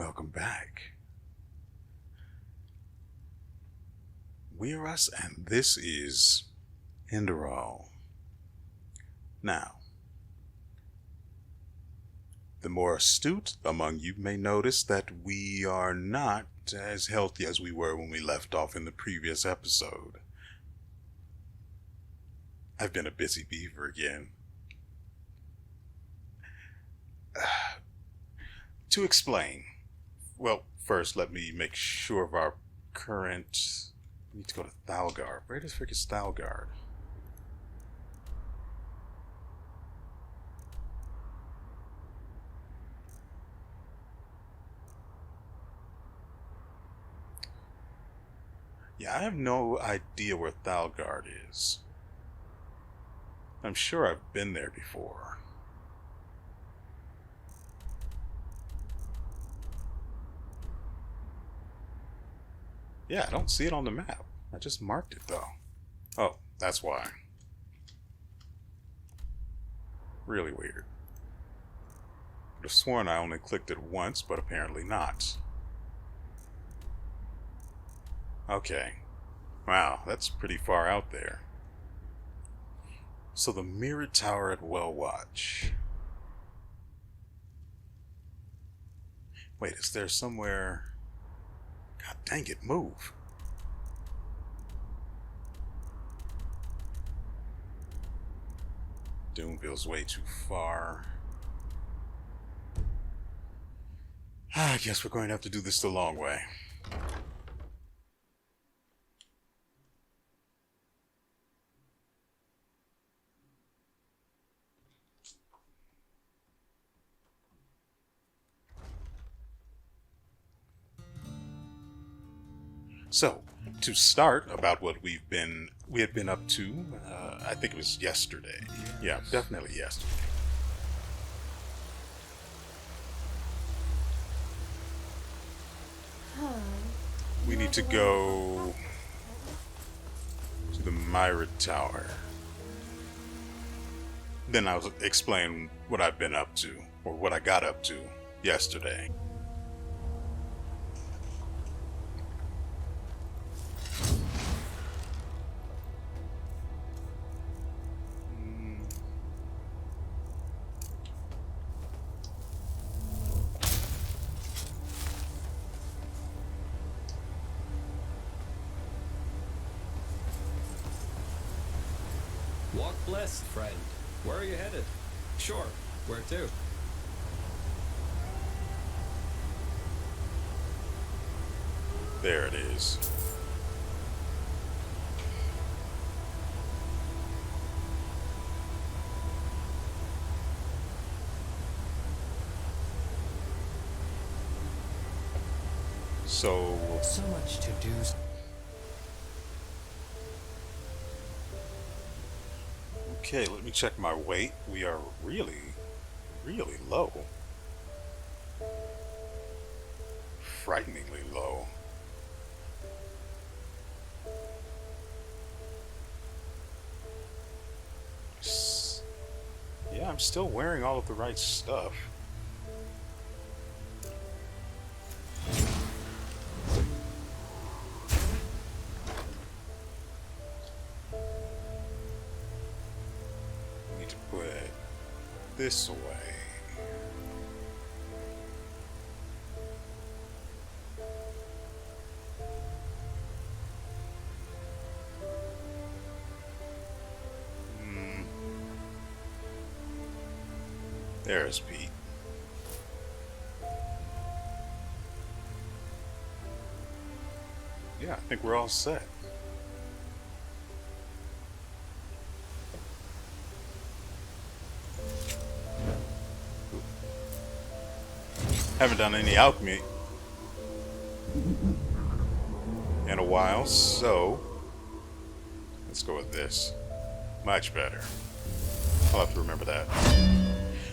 Welcome back. WeArEuS, and this is Enderal. Now, the more astute among you may notice that we are not as healthy as we were when we left off in the previous episode. I've been a busy beaver again. To explain, well, first let me make sure of our current... We need to go to Thalgard. Where the frick is Thalgard? Yeah, I have no idea where Thalgard is. I'm sure I've been there before. Yeah, I don't see it on the map. I just marked it though. Oh, that's why. Really weird. I'd have sworn I only clicked it once, but apparently not. Okay. Wow, that's pretty far out there. So the mirror tower at Well Watch. Wait, is there somewhere... God dang it, move. Doomville's way too far. I guess we're going to have to do this the long way. So, to start about what we had been up to, I think it was yesterday. Yeah, definitely yesterday. We need to go to the Myra Tower. Then I'll explain what I've been up to, or what I got up to yesterday. Walk blessed, friend. Where are you headed? Sure. Where to? There it is. So much to do. Okay, let me check my weight. We are really, really low. Frighteningly low. Yeah, I'm still wearing all of the right stuff. Need to put this away. There's Pete. Yeah, I think we're all set. Haven't done any alchemy in a while, so let's go with this. Much better. I'll have to remember that.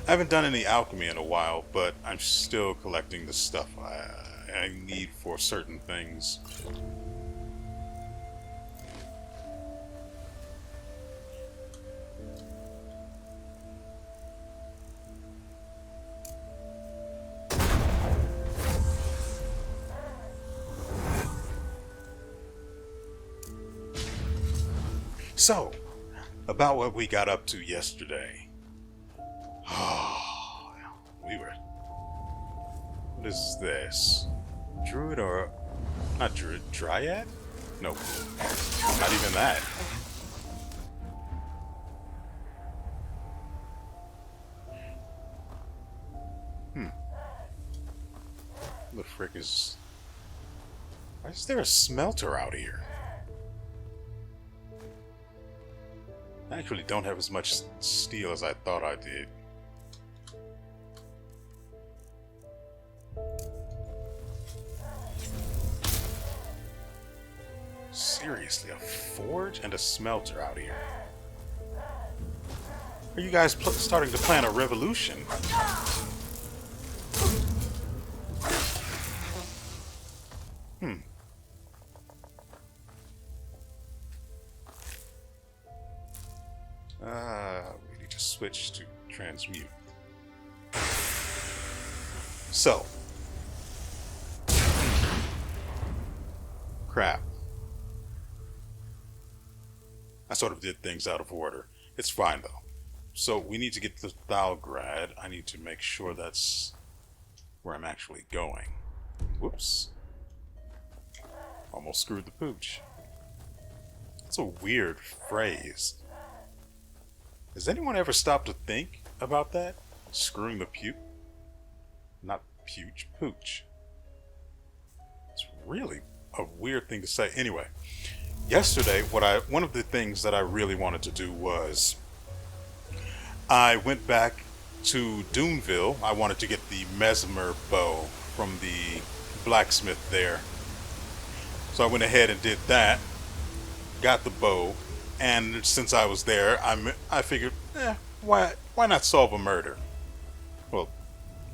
I haven't done any alchemy in a while, but I'm still collecting the stuff I need for certain things. So, about what we got up to yesterday. Oh, we were... What is this? Druid or... Not Druid, Dryad? Nope. Not even that. The frick is... Why is there a smelter out here? I actually don't have as much steel as I thought I did. Seriously, a forge and a smelter out here. Are you guys starting to plan a revolution? We need to switch to transmute. So. Crap. I sort of did things out of order. It's fine though. So we need to get to Thalgrad. I need to make sure that's where I'm actually going. Whoops. Almost screwed the pooch. That's a weird phrase. Has anyone ever stopped to think about that? Screwing the puke? Not pooch, pooch. It's really a weird thing to say. Anyway, yesterday, one of the things that I really wanted to do was I went back to Duneville. I wanted to get the Mesmer bow from the blacksmith there. So I went ahead and did that. Got the bow. And since I was there, I figured, why not solve a murder? Well,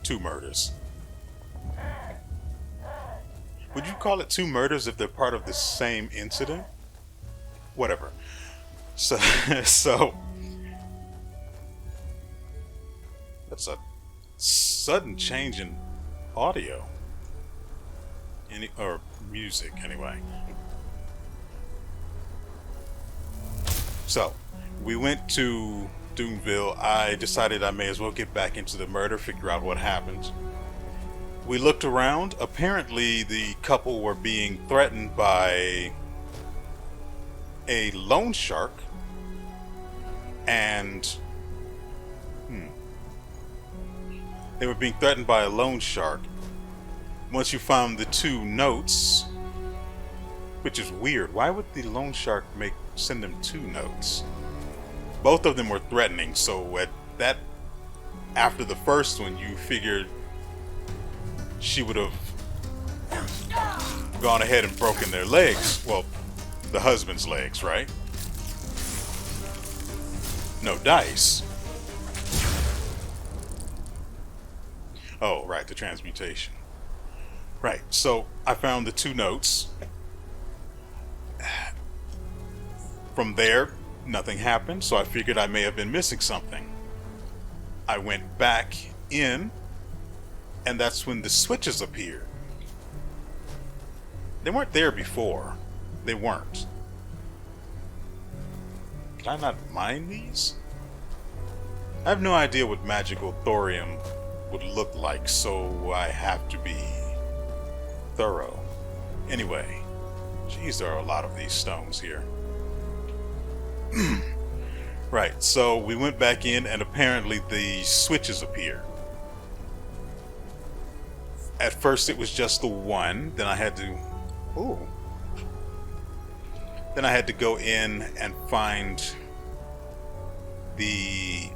2 murders. Would you call it 2 murders if they're part of the same incident? Whatever. So that's a sudden change in audio. Or music, anyway. So, we went to Duneville. I decided I may as well get back into the murder, figure out what happened. We looked around. Apparently, the couple were being threatened by a loan shark. And... They were being threatened by a loan shark. Once you found the 2 notes... Which is weird. Why would the loan shark send them 2 notes? Both of them were threatening, so after the first one, you figured she would have gone ahead and broken their legs. Well, the husband's legs, right? No dice. Oh, right, the transmutation. Right, so I found the 2 notes. From there, nothing happened, so I figured I may have been missing something. I went back in, and that's when the switches appeared. They weren't there before. They weren't. Can I not mine these? I have no idea what magical thorium would look like, so I have to be thorough. Anyway, geez, there are a lot of these stones here. Right, so we went back in and apparently the switches appeared. At first it was just the one, then I had to... Ooh. Then I had to go in and find the...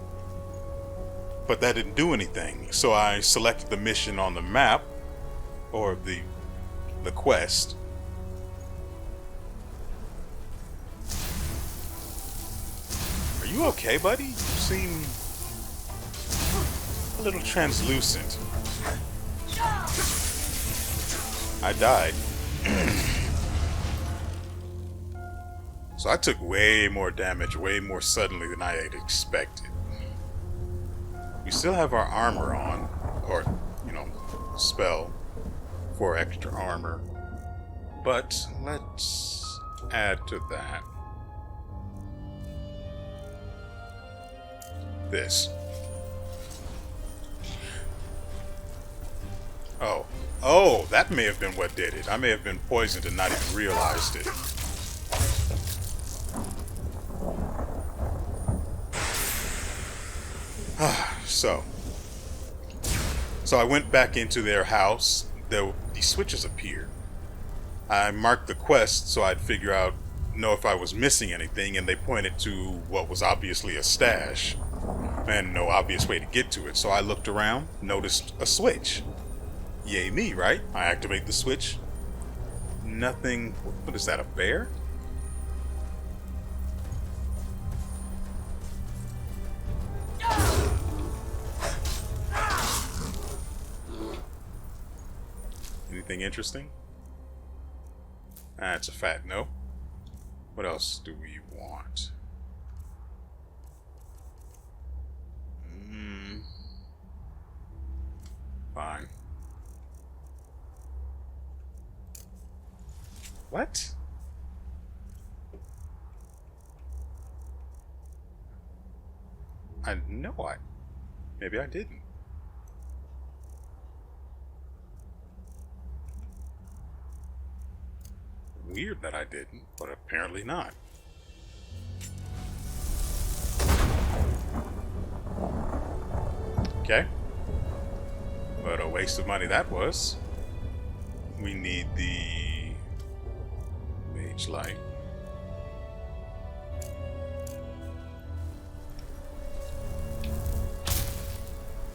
But that didn't do anything. So I selected the mission on the map, or the quest. Are you okay, buddy? You seem a little translucent. I died. So I took way more damage, way more suddenly than I had expected. We still have our armor on, or, spell for extra armor. But let's add to that. this. Oh. Oh, that may have been what did it. I may have been poisoned and not even realized it. So I went back into their house. These switches appeared. I marked the quest so I'd know if I was missing anything, and they pointed to what was obviously a stash and no obvious way to get to it. So I looked around, noticed a switch. Yay me, right? I activate the switch. Nothing. What is that, a bear? Anything interesting? Ah, it's a fat no. What else do we want? Fine. What? Maybe I didn't. Weird that I didn't, but apparently not. Okay. But a waste of money that was. We need the mage light.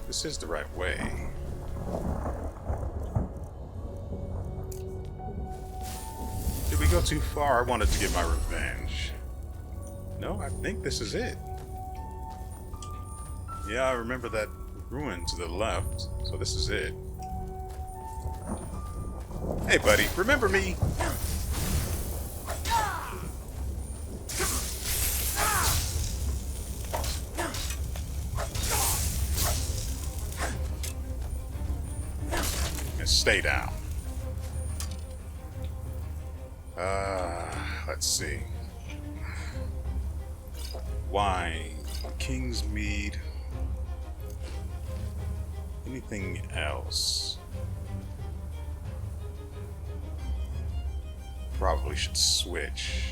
This is the right way. Did we go too far? I wanted to get my revenge. No, I think this is it. Yeah, I remember that ruin to the left, so this is it. Hey, buddy, remember me? And stay down. Let's see. Wine, King's Mead. Anything else? Probably should switch.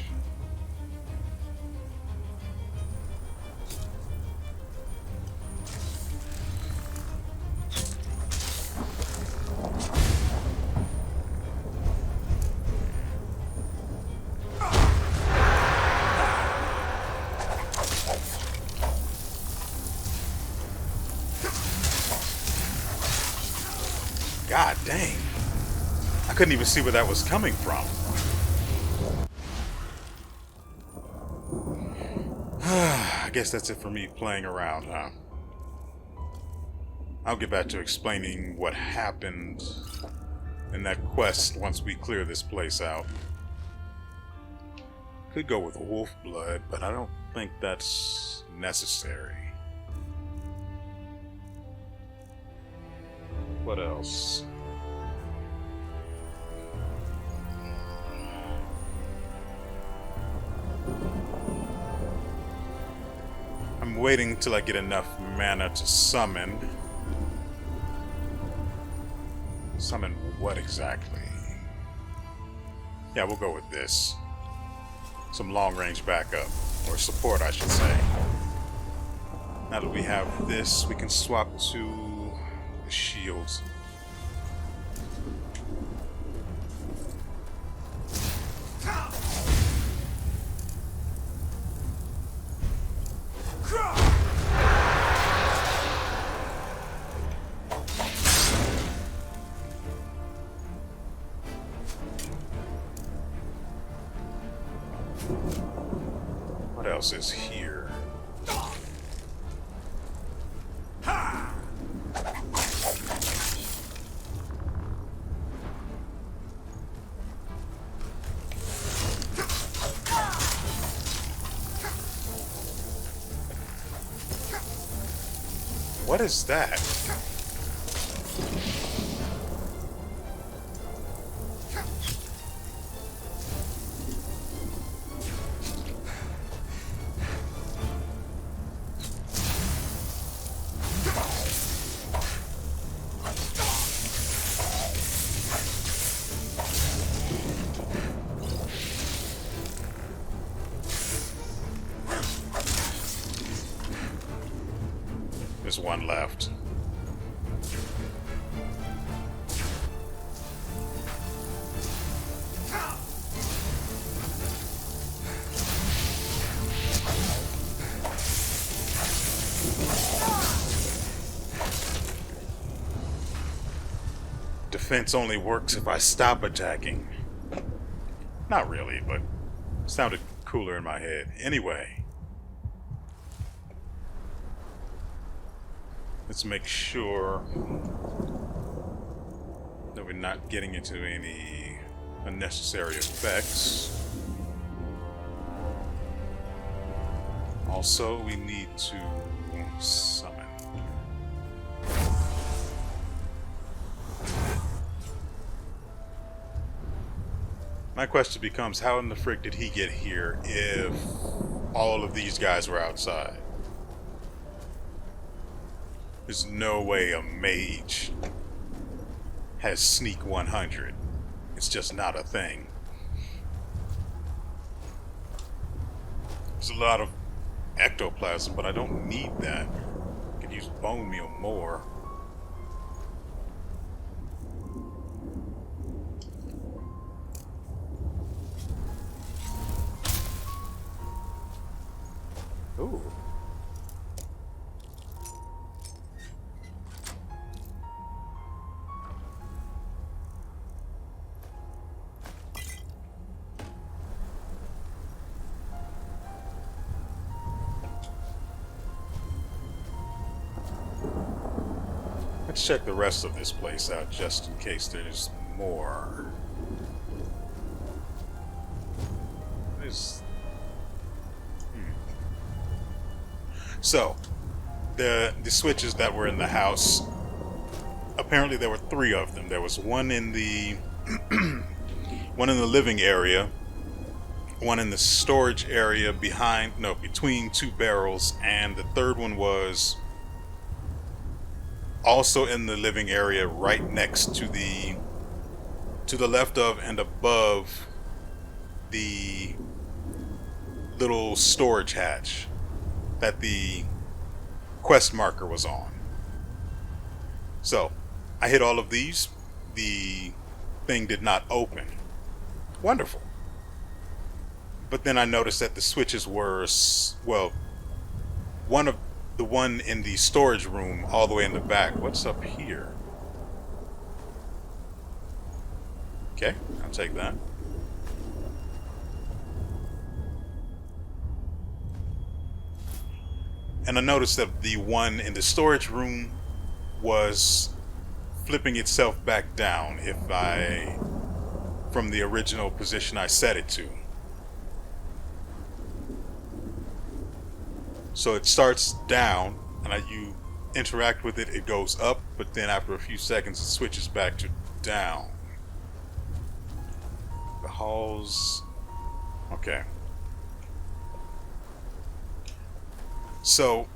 God dang. I couldn't even see where that was coming from. I guess that's it for me playing around, huh? I'll get back to explaining what happened in that quest once we clear this place out. Could go with wolf blood, but I don't think that's necessary. What else? I'm waiting till I get enough mana to summon. Summon what exactly? Yeah, we'll go with this. Some long-range backup. Or support, I should say. Now that we have this, we can swap to the shields. What else is here? What is that? there's one left. Defense only works if I stop attacking. Not really, but it sounded cooler in my head. Anyway, let's make sure that we're not getting into any unnecessary effects. Also, we need to summon. My question becomes, how in the frick did he get here if all of these guys were outside? There's no way a mage has sneak 100. It's just not a thing. There's a lot of ectoplasm, but I don't need that. I could use bone meal more. Ooh. Let's check the rest of this place out just in case there's more. There's... So, the switches that were in the house, apparently there were 3 of them. There was one in the one in the living area, one in the storage area between 2 barrels, and the third one was also in the living area right next to the left of and above the little storage hatch that the quest marker was on. So I hit all of these. The thing did not open. Wonderful. But then I noticed that the switches were, well, the one in the storage room all the way in the back. What's up here? Okay, I'll take that. And I noticed that the one in the storage room was flipping itself back down from the original position I set it to. So it starts down, and you interact with it, it goes up, but then after a few seconds it switches back to down. The halls... Okay. So,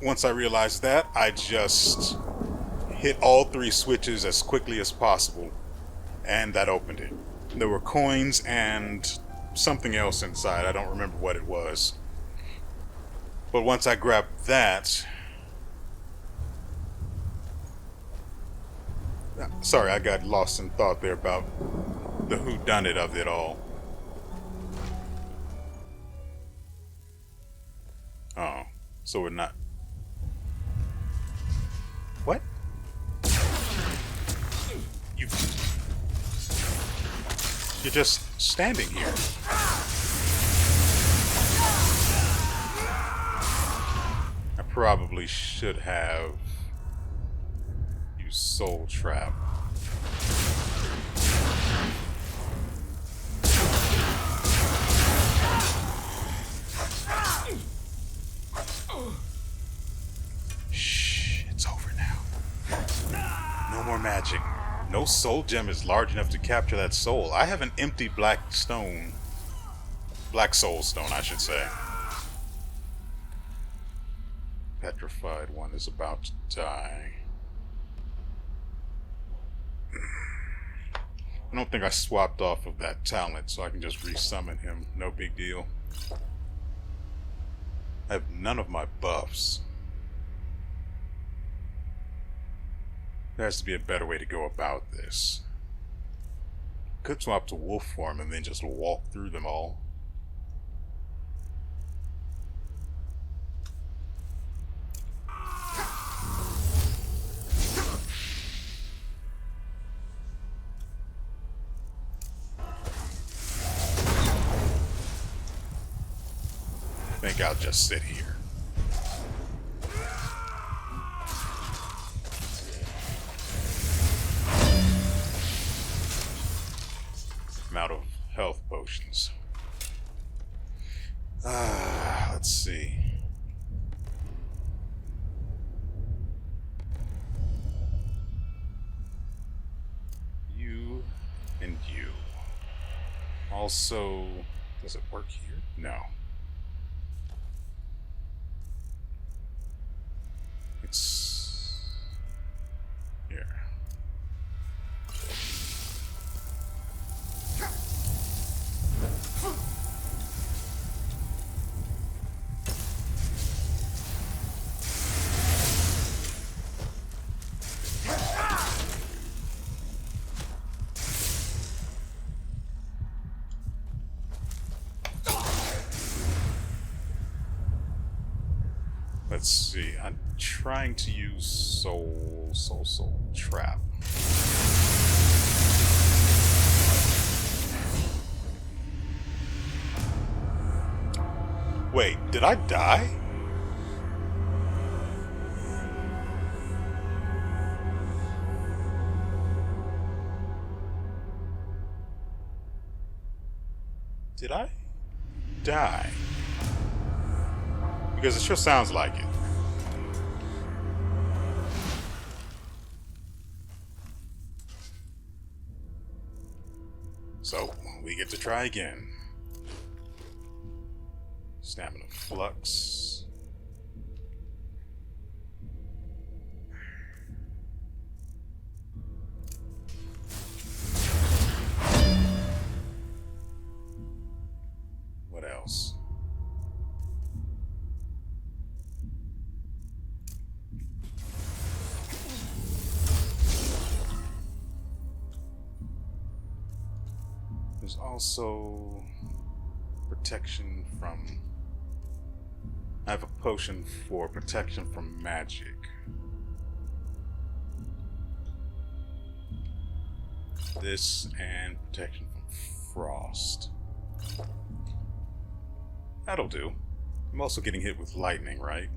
once I realized that, I just hit all 3 switches as quickly as possible, and that opened it. There were coins and something else inside. I don't remember what it was. But once I grabbed that... Sorry, I got lost in thought there about the whodunit of it all. Oh, so we're not... What? You're just standing here. I probably should have used Soul Trap. Shh, it's over now. No more magic. No soul gem is large enough to capture that soul. I have an empty black stone. Black soul stone, I should say. Petrified one is about to die. I don't think I swapped off of that talent, so I can just resummon him. No big deal. I have none of my buffs. There has to be a better way to go about this. Could swap to wolf form and then just walk through them all. I think I'll just sit here. I'm out of health potions. Let's see. You and you. Also, does it work here? No. It's here. Let's see. I'm trying to use soul trap. Wait, did I die? Did I die? Because it sure sounds like it. So, we get to try again. Stamina flux. What else? There's also protection from... I have a potion for protection from magic. This and protection from frost. That'll do. I'm also getting hit with lightning, right?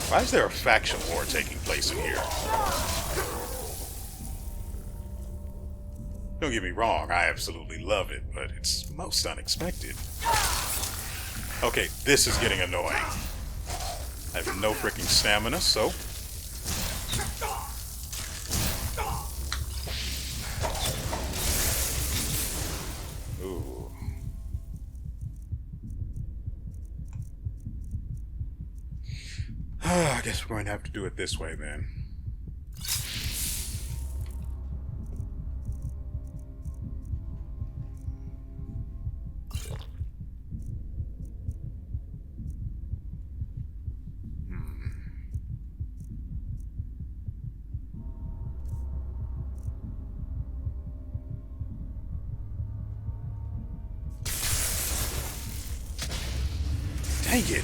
Why is there a faction war taking place in here? Don't get me wrong, I absolutely love it, but it's most unexpected. Okay, this is getting annoying. I have no freaking stamina, so... Ooh. I guess we're going to have to do it this way, then. Dang it!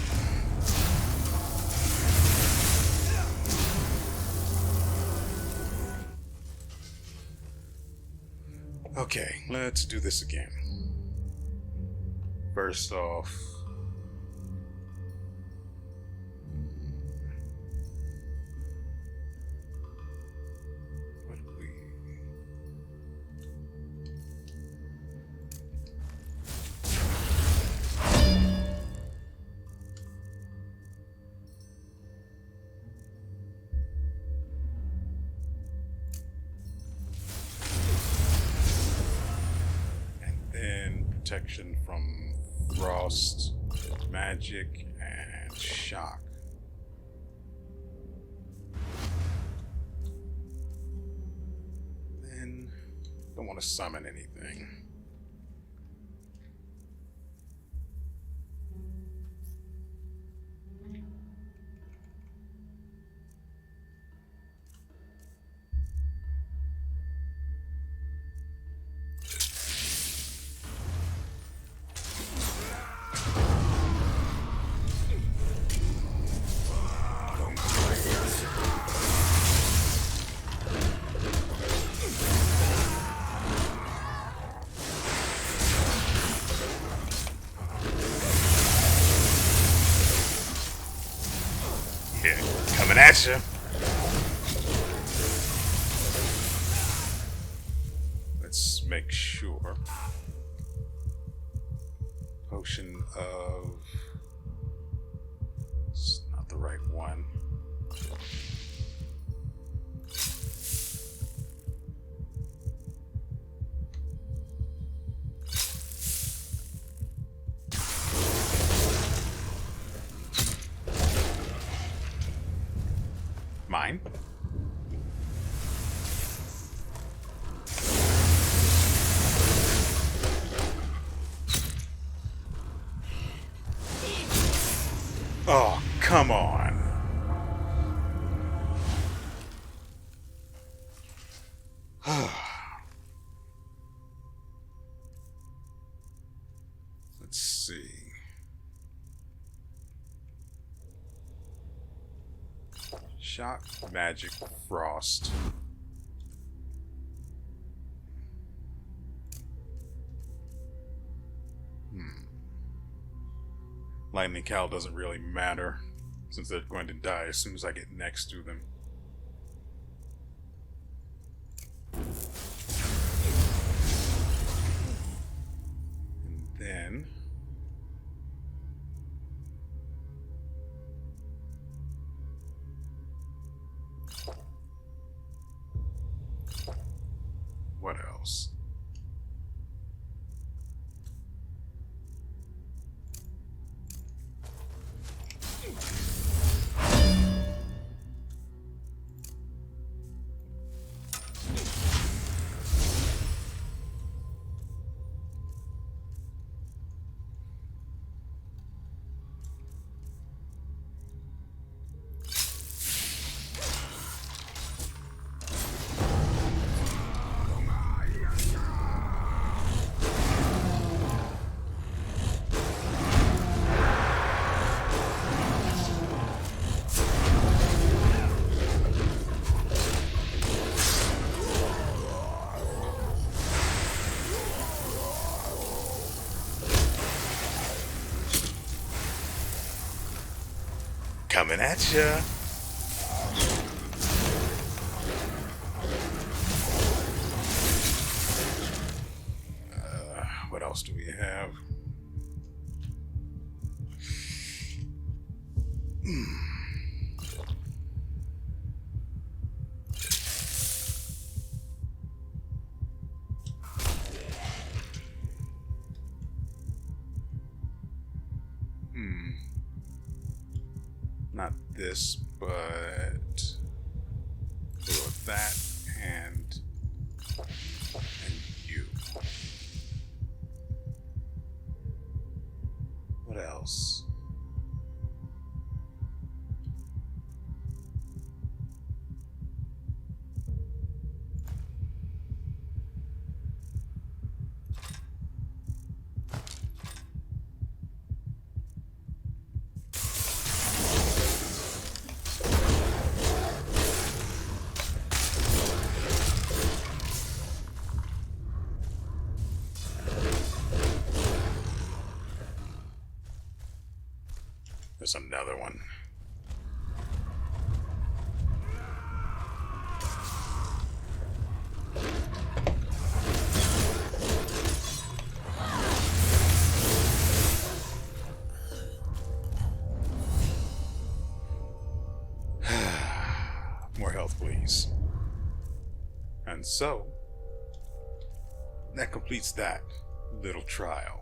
Okay, let's do this again. First off... what do we... protection from frost, magic, and shock. Don't want to summon anything. Yeah, coming at you. Let's make sure. Potion of... It's not the right one. Mine? Oh, come on. Let's see. Shock, magic, frost. Lightning Cal doesn't really matter, since they're going to die as soon as I get next to them. And then... what else? Coming at ya. What else do we have? Not this, but go with that and you. What else? There's another one. More health, please. And so, that completes that little trial.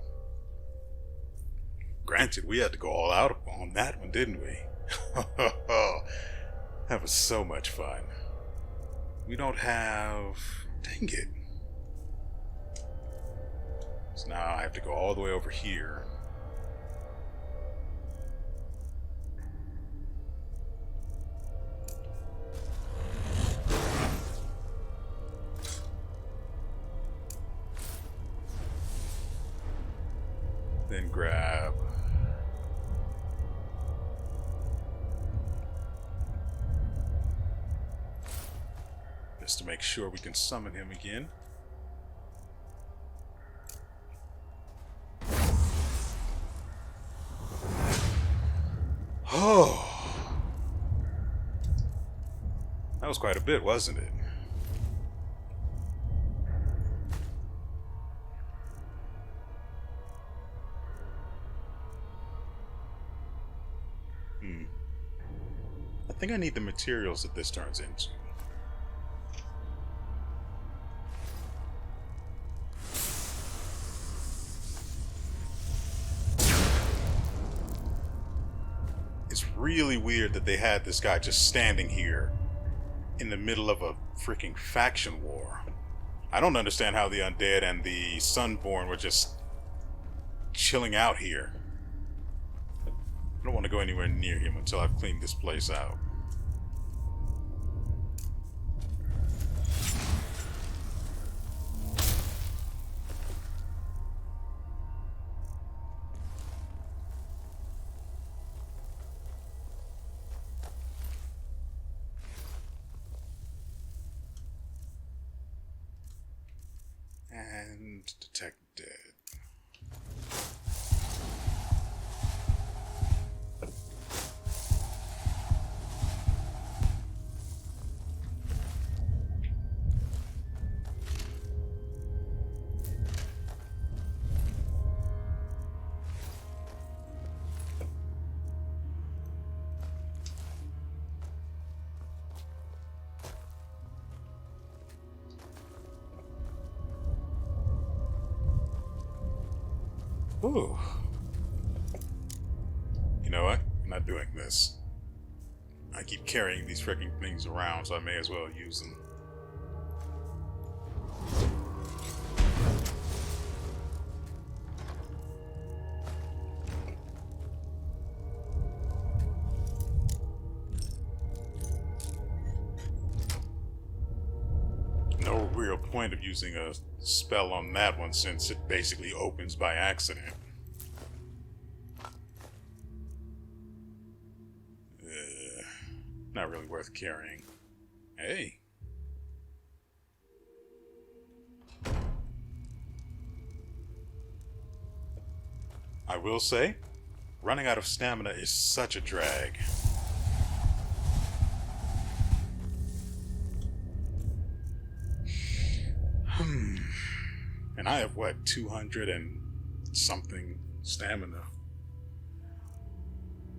Granted, we had to go all out on that one, didn't we? That was so much fun. We don't have... Dang it. So now I have to go all the way over here. Then grab just to make sure we can summon him again. Oh, that was quite a bit, wasn't it? I think I need the materials that this turns into. It's really weird that they had this guy just standing here in the middle of a freaking faction war. I don't understand how the undead and the Sunborn were just chilling out here. I don't want to go anywhere near him until I've cleaned this place out. And detect dead. Ooh. You know what? I'm not doing this. I keep carrying these freaking things around, so I may as well use them. No real point of using a spell on that one since it basically opens by accident. Not really worth carrying. Hey. I will say, running out of stamina is such a drag. And I have, what, 200 and something stamina?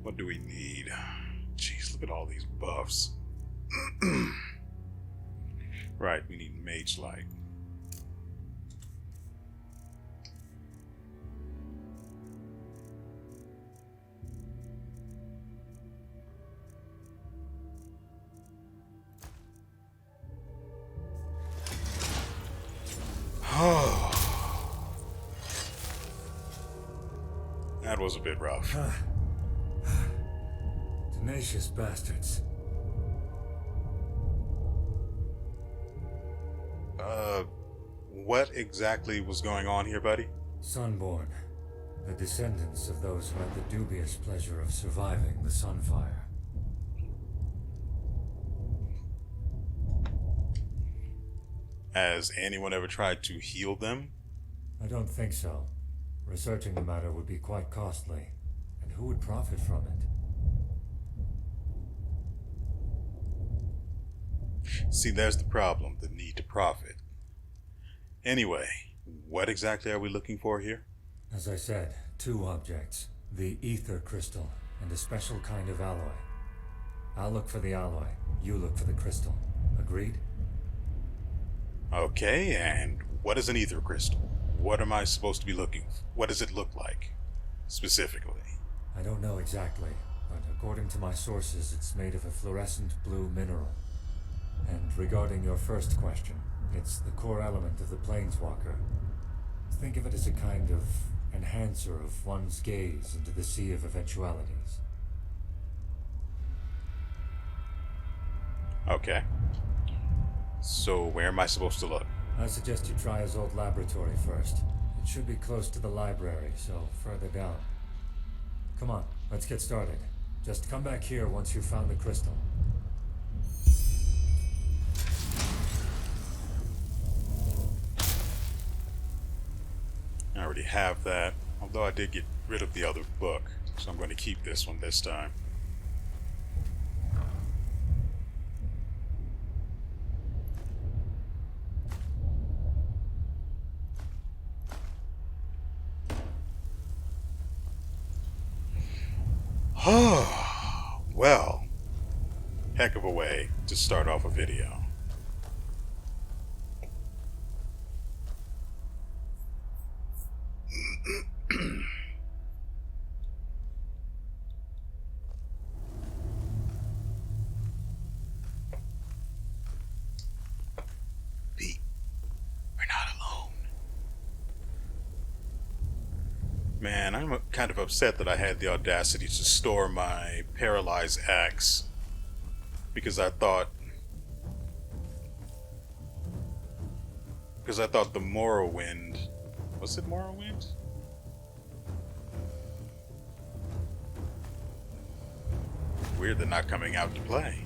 What do we need? Jeez, look at all these buffs. Right, we need Mage Light. That was a bit rough. Tenacious bastards. What exactly was going on here, buddy? Sunborn, the descendants of those who had the dubious pleasure of surviving the Sunfire. Has anyone ever tried to heal them? I don't think so. Researching the matter would be quite costly, and who would profit from it? See, there's the problem, the need to profit. Anyway, what exactly are we looking for here? As I said, two objects. The ether crystal and a special kind of alloy. I'll look for the alloy. You look for the crystal. Agreed? Okay, and what is an ether crystal? What am I supposed to be looking for? What does it look like, specifically? I don't know exactly, but according to my sources, it's made of a fluorescent blue mineral. And regarding your first question, it's the core element of the Planeswalker. Think of it as a kind of enhancer of one's gaze into the sea of eventualities. Okay. So where am I supposed to look? I suggest you try his old laboratory first. It should be close to the library, so further down. Come on, let's get started. Just come back here once you've found the crystal. I already have that, although I did get rid of the other book, so I'm going to keep this one this time. Well, heck of a way to start off a video. Pete, we're not alone. Man, I'm kind of upset that I had the audacity to store my paralyzed axe because I thought the Morrowind, was it Morrowind? Weird they're not coming out to play.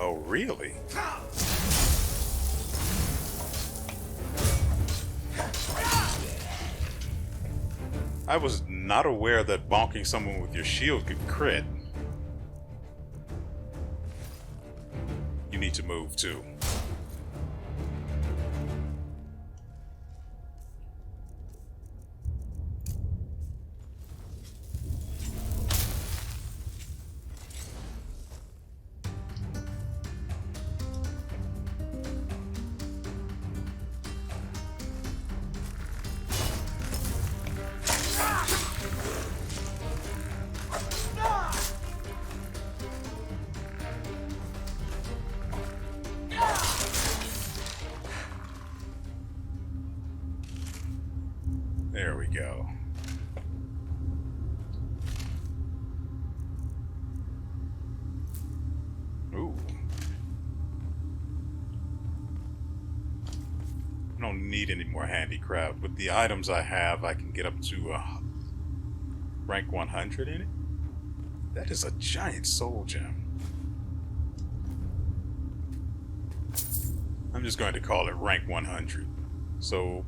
Oh, really? I was not aware that bonking someone with your shield could crit. You need to move too. There we go. Ooh. I don't need any more handicraft. With the items I have, I can get up to rank 100 in it. That is a giant soul gem. I'm just going to call it rank 100. So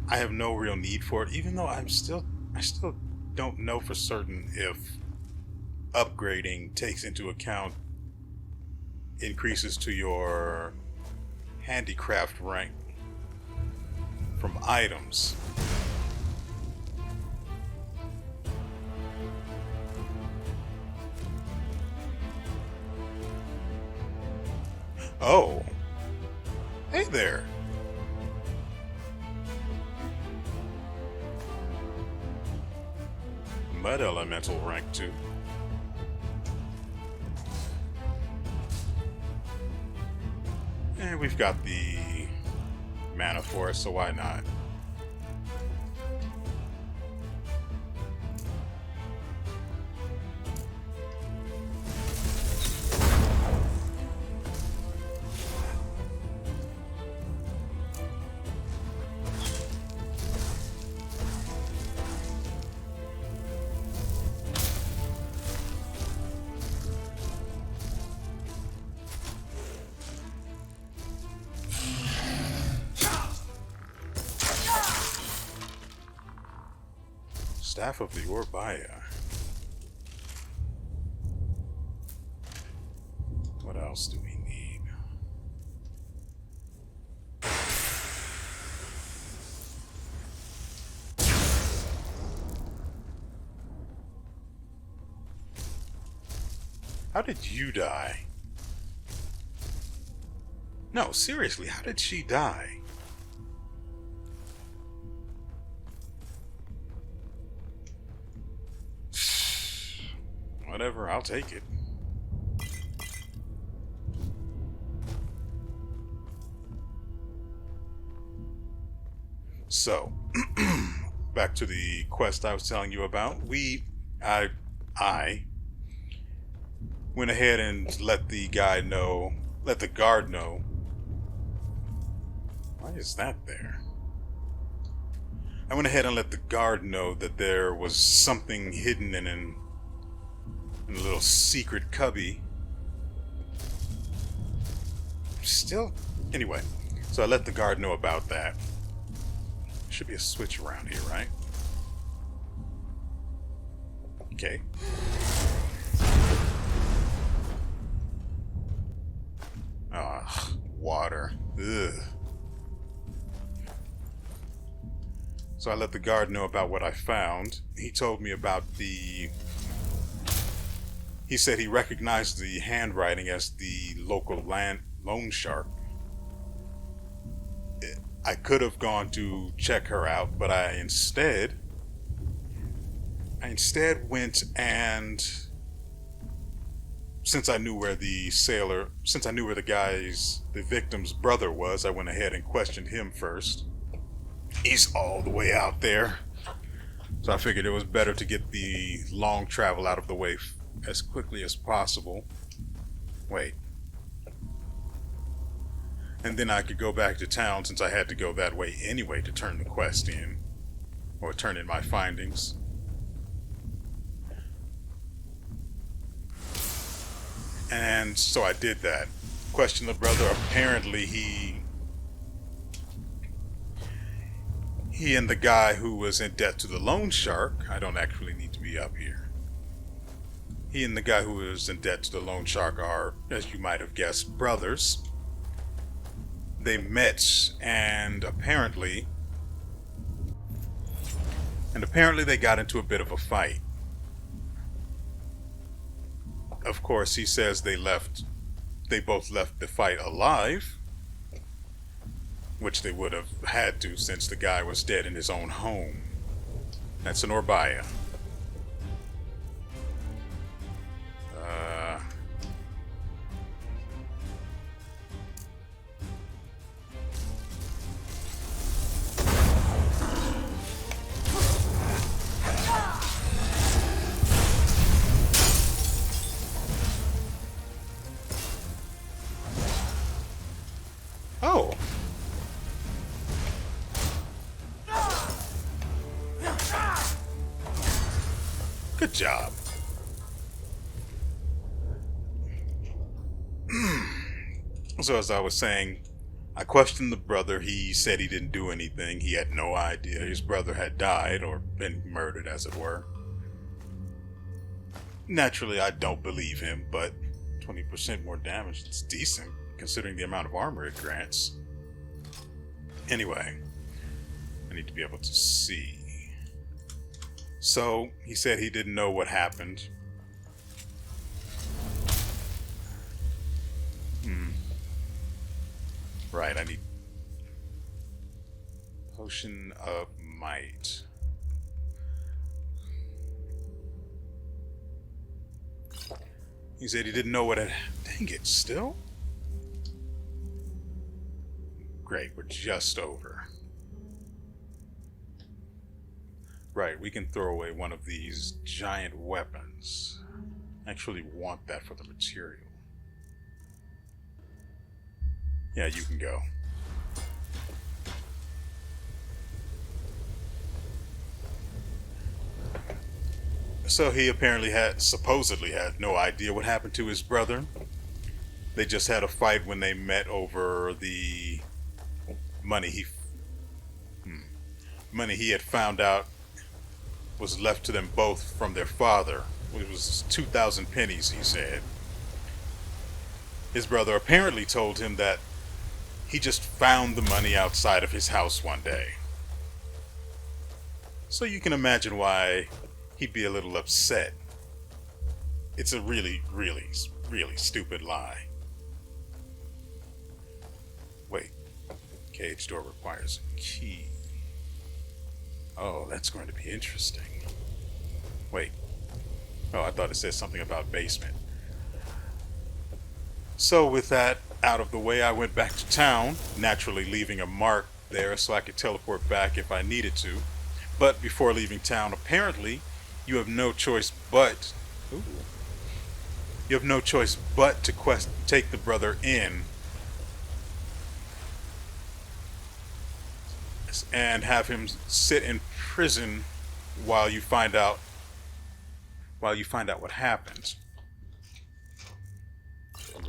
I have no real need for it, even though I still don't know for certain if upgrading takes into account increases to your handicraft rank from items. Oh, hey there. Mud Elemental rank 2. And we've got the mana for it, so why not? Staff of the Orbaya. What else do we need? How did you die? No, seriously, how did she die? Whatever, I'll take it. So, back to the quest I was telling you about. I went ahead and let the guard know. Why is that there? I went ahead and let the guard know that there was something hidden in a little secret cubby. Still, anyway, so I let the guard know about that. Should be a switch around here, right? Okay. Ah, water. Ugh. So I let the guard know about what I found. He told me about the... He said he recognized the handwriting as the local loan shark. I could have gone to check her out, but I instead went and... Since I knew where the victim's brother was, I went ahead and questioned him first. He's all the way out there. So I figured it was better to get the long travel out of the way as quickly as possible. Wait. And then I could go back to town since I had to go that way anyway to turn the quest in. Or turn in my findings. And so I did that. Questioned the brother. Apparently he and the guy who was in debt to the loan shark, I don't actually need to be up here. He and the guy who was in debt to the loan shark are, as you might have guessed, brothers. They met and apparently they got into a bit of a fight. Of course, he says they both left the fight alive, which they would have had to since the guy was dead in his own home. That's an Orbaya. Oh. Good job. So as I was saying, I questioned the brother. He said he didn't do anything. He had no idea his brother had died or been murdered, as it were. Naturally, I don't believe him, but 20% more damage, it's decent considering the amount of armor it grants. Anyway, I need to be able to see. So, he said he didn't know what happened. Right, I need Potion of Might. He said he didn't know what had... Dang it, still? Great, we're just over. Right, we can throw away one of these giant weapons. I actually want that for the material. Yeah, you can go. So he supposedly had no idea what happened to his brother. They just had a fight when they met over the money he had found out was left to them both from their father. It was 2,000 pennies, he said. His brother apparently told him that he just found the money outside of his house one day. So you can imagine why he'd be a little upset. It's a really, really, really stupid lie. Wait. Cage door requires a key. Oh, that's going to be interesting. Wait. Oh, I thought it said something about basement. So with that out of the way, I went back to town, naturally leaving a mark there so I could teleport back if I needed to. But before leaving town, apparently, you have no choice but... Ooh. You have no choice but to take the brother in and have him sit in prison while you find out what happens.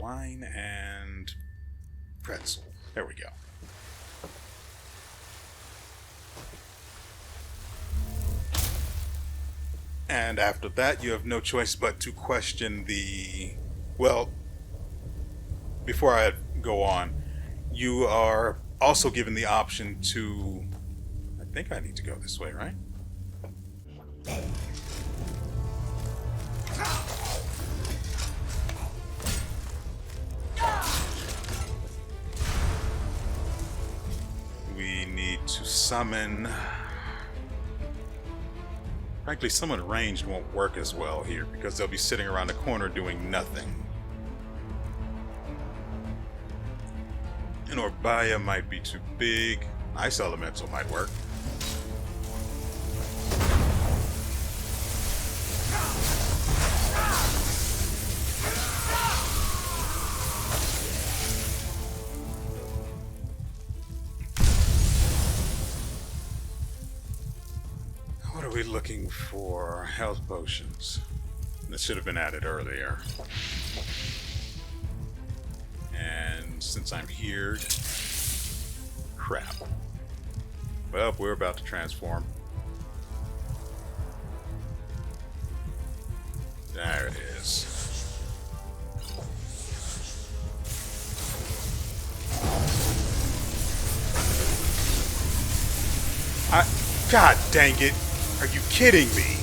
Wine and pretzel. There we go. And after that, you have no choice but to question the... Well, before I go on, you are also given the option to... I think I need to go this way, right? We need to summon... Frankly, someone ranged won't work as well here because they'll be sitting around the corner doing nothing. An Orbaya might be too big. Ice Elemental might work. What are we looking for? Health potions. This should have been added earlier. And since I'm here... Crap. Well, we're about to transform. There it is. God dang it! Are you kidding me?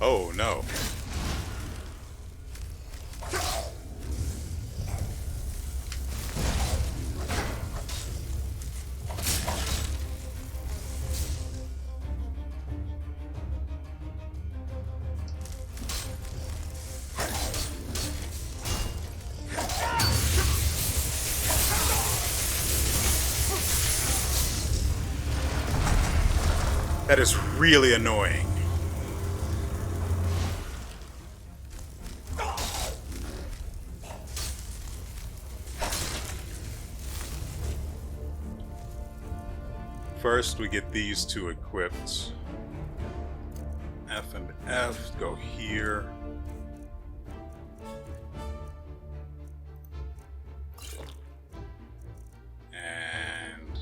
Oh no. That is really annoying. First, we get these two equipped. F and F go here. And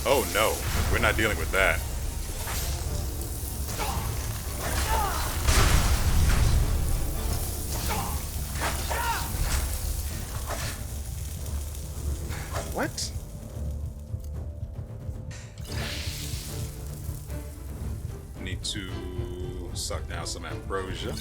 oh no, we're not dealing with that. What? Need to suck down some ambrosia.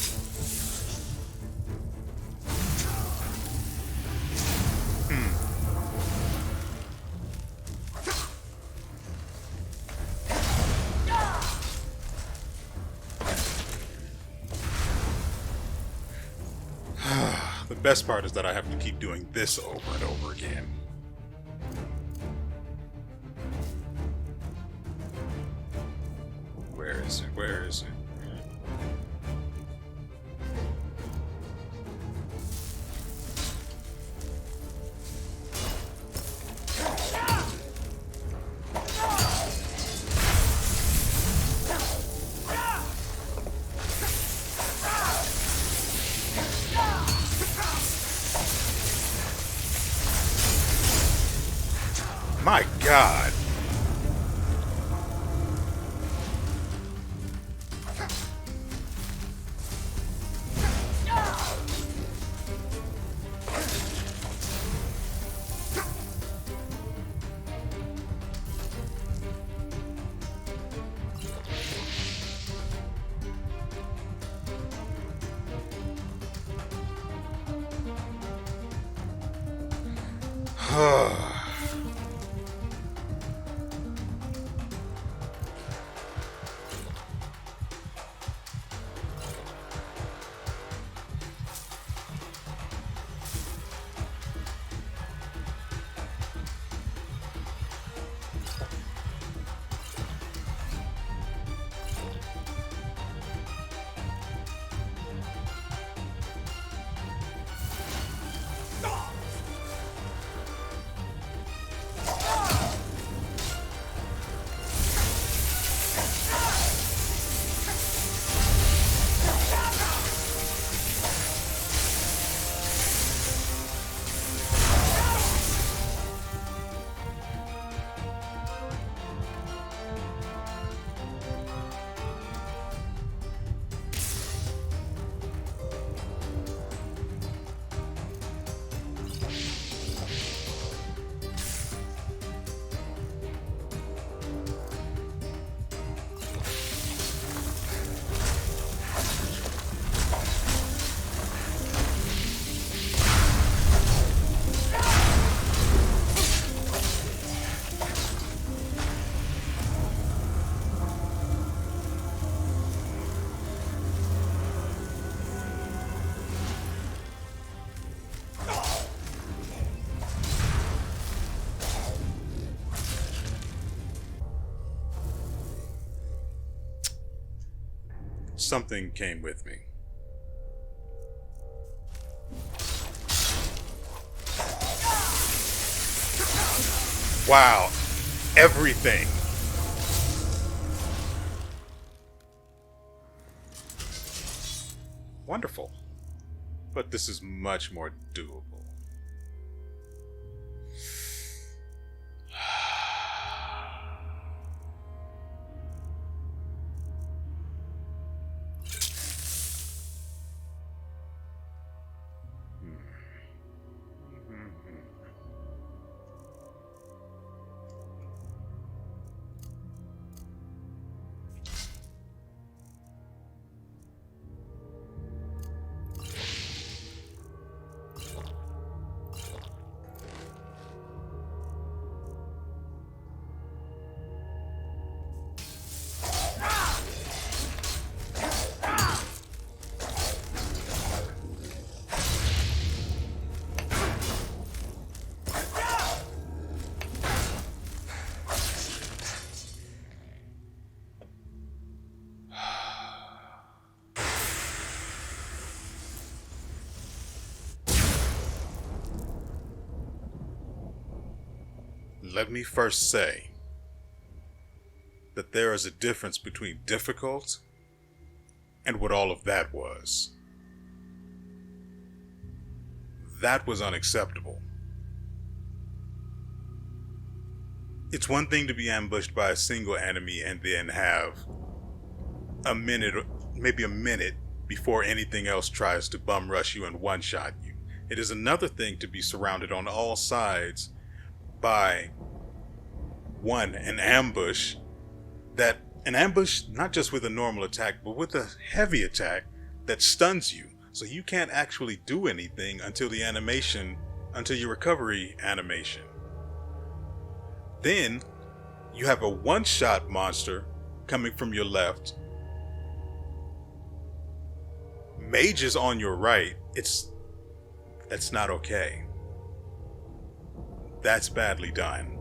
The best part is that I have to keep doing this over and over again. Where is it? Where is it? My God. Something came with me. Wow. Everything. Wonderful. But this is much more doable. Let me first say that there is a difference between difficult and what all of that was. That was unacceptable. It's one thing to be ambushed by a single enemy and then have a minute, maybe a minute, before anything else tries to bum rush you and one-shot you. It is another thing to be surrounded on all sides by an ambush not just with a normal attack, but with a heavy attack that stuns you, so you can't actually do anything until your recovery animation. Then you have a one-shot monster coming from your left, mages on your right. That's not okay. That's badly done.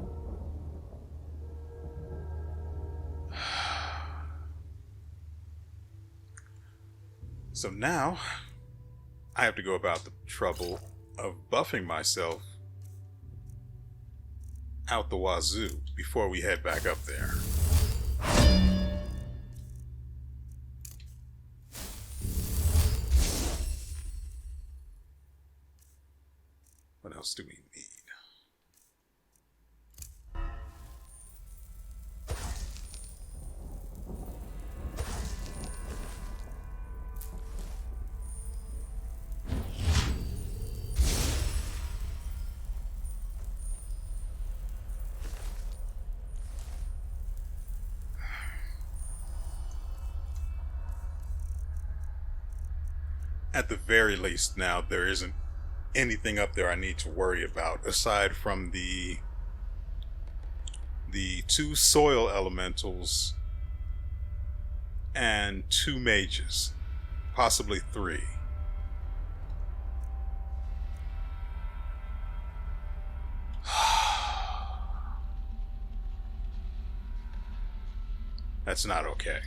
So now, I have to go about the trouble of buffing myself out the wazoo before we head back up there. What else do we need? at the very least now there isn't anything up there I need to worry about aside from the two soil elementals and two mages, possibly three. That's not okay.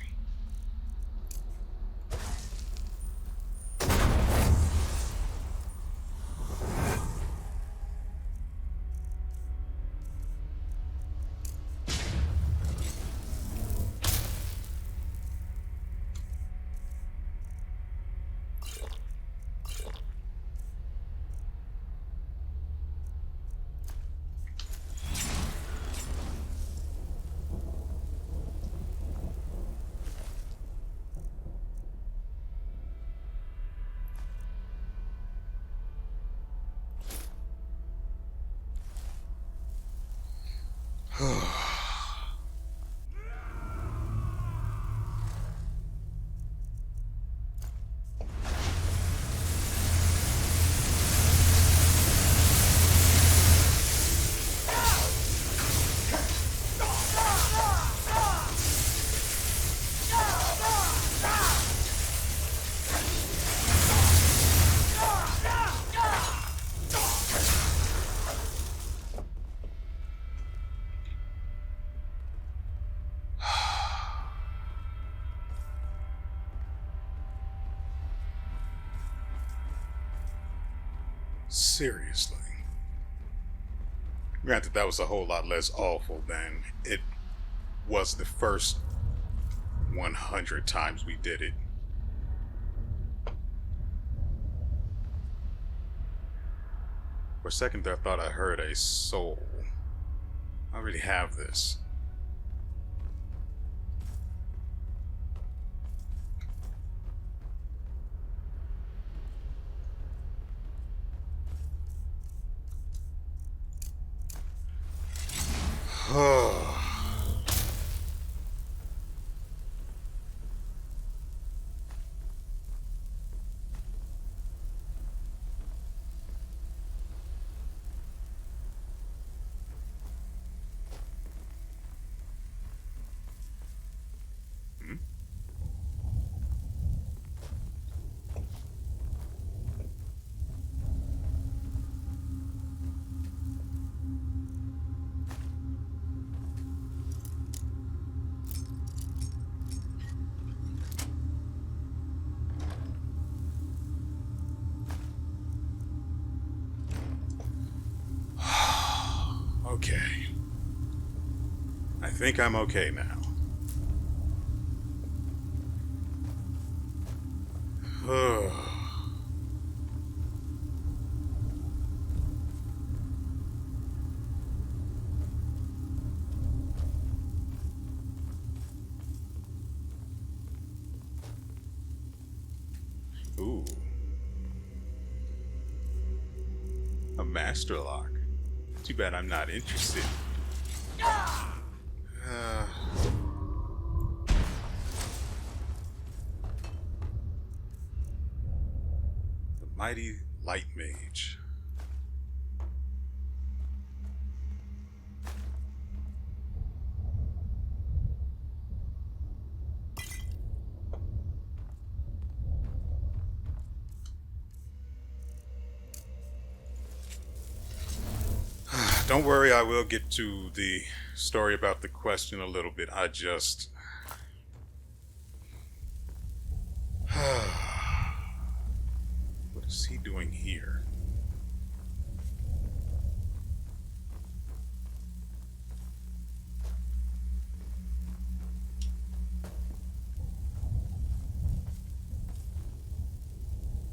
Seriously. Granted, that was a whole lot less awful than it was the first 100 times we did it. For a second there, I thought I heard a soul. I already have this. Okay. I think I'm okay now. Ooh. A master lock. Too bad I'm not interested. The mighty light mage. Don't worry, I will get to the story about the question a little bit. I just... What is he doing here?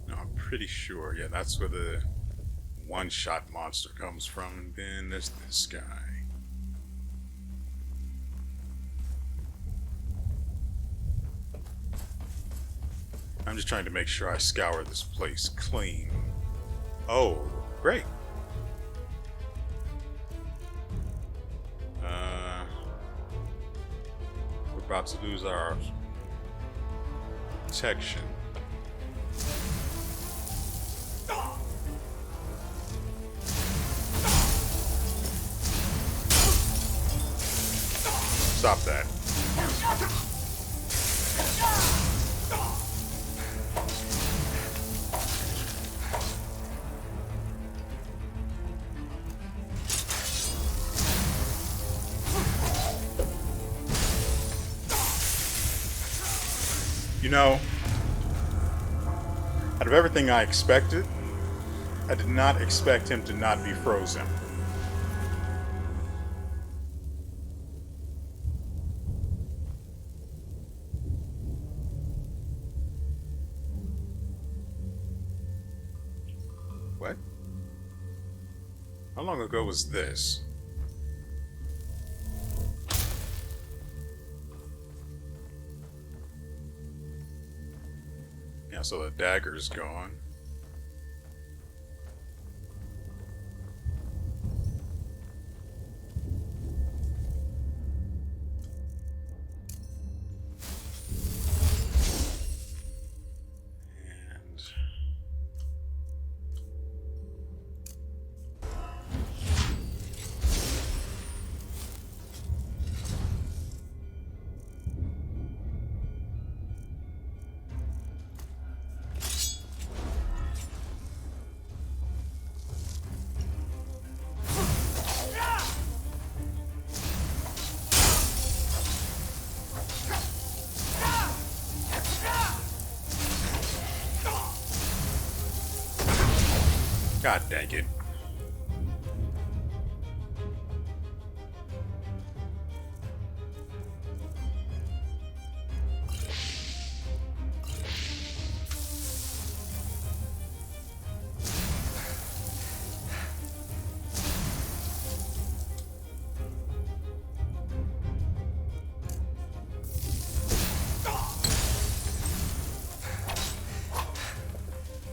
No, I'm pretty sure. Yeah, that's where the one-shot monster comes from, and then there's this guy. I'm just trying to make sure I scour this place clean. Oh, great. We're about to lose our protection. Stop that. You know, out of everything I expected, I did not expect him to not be frozen. What? How long ago was this? Yeah, so the dagger's gone. And God dang it.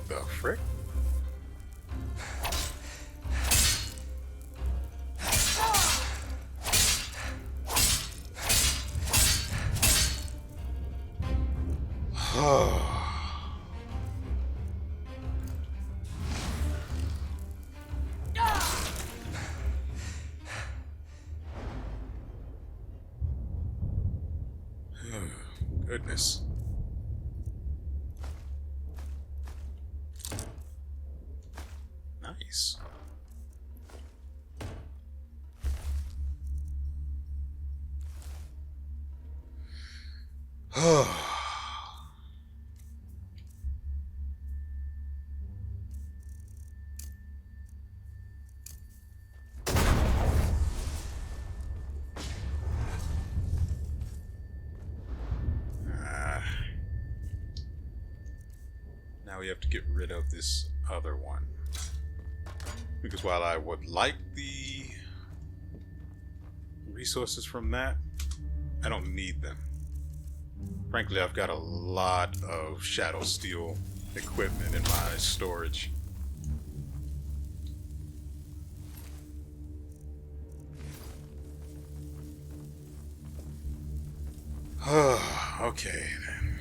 The frick? Goodness. Nice. Now we have to get rid of this other one. Because while I would like the resources from that, I don't need them. Frankly, I've got a lot of Shadow Steel equipment in my storage. Okay then.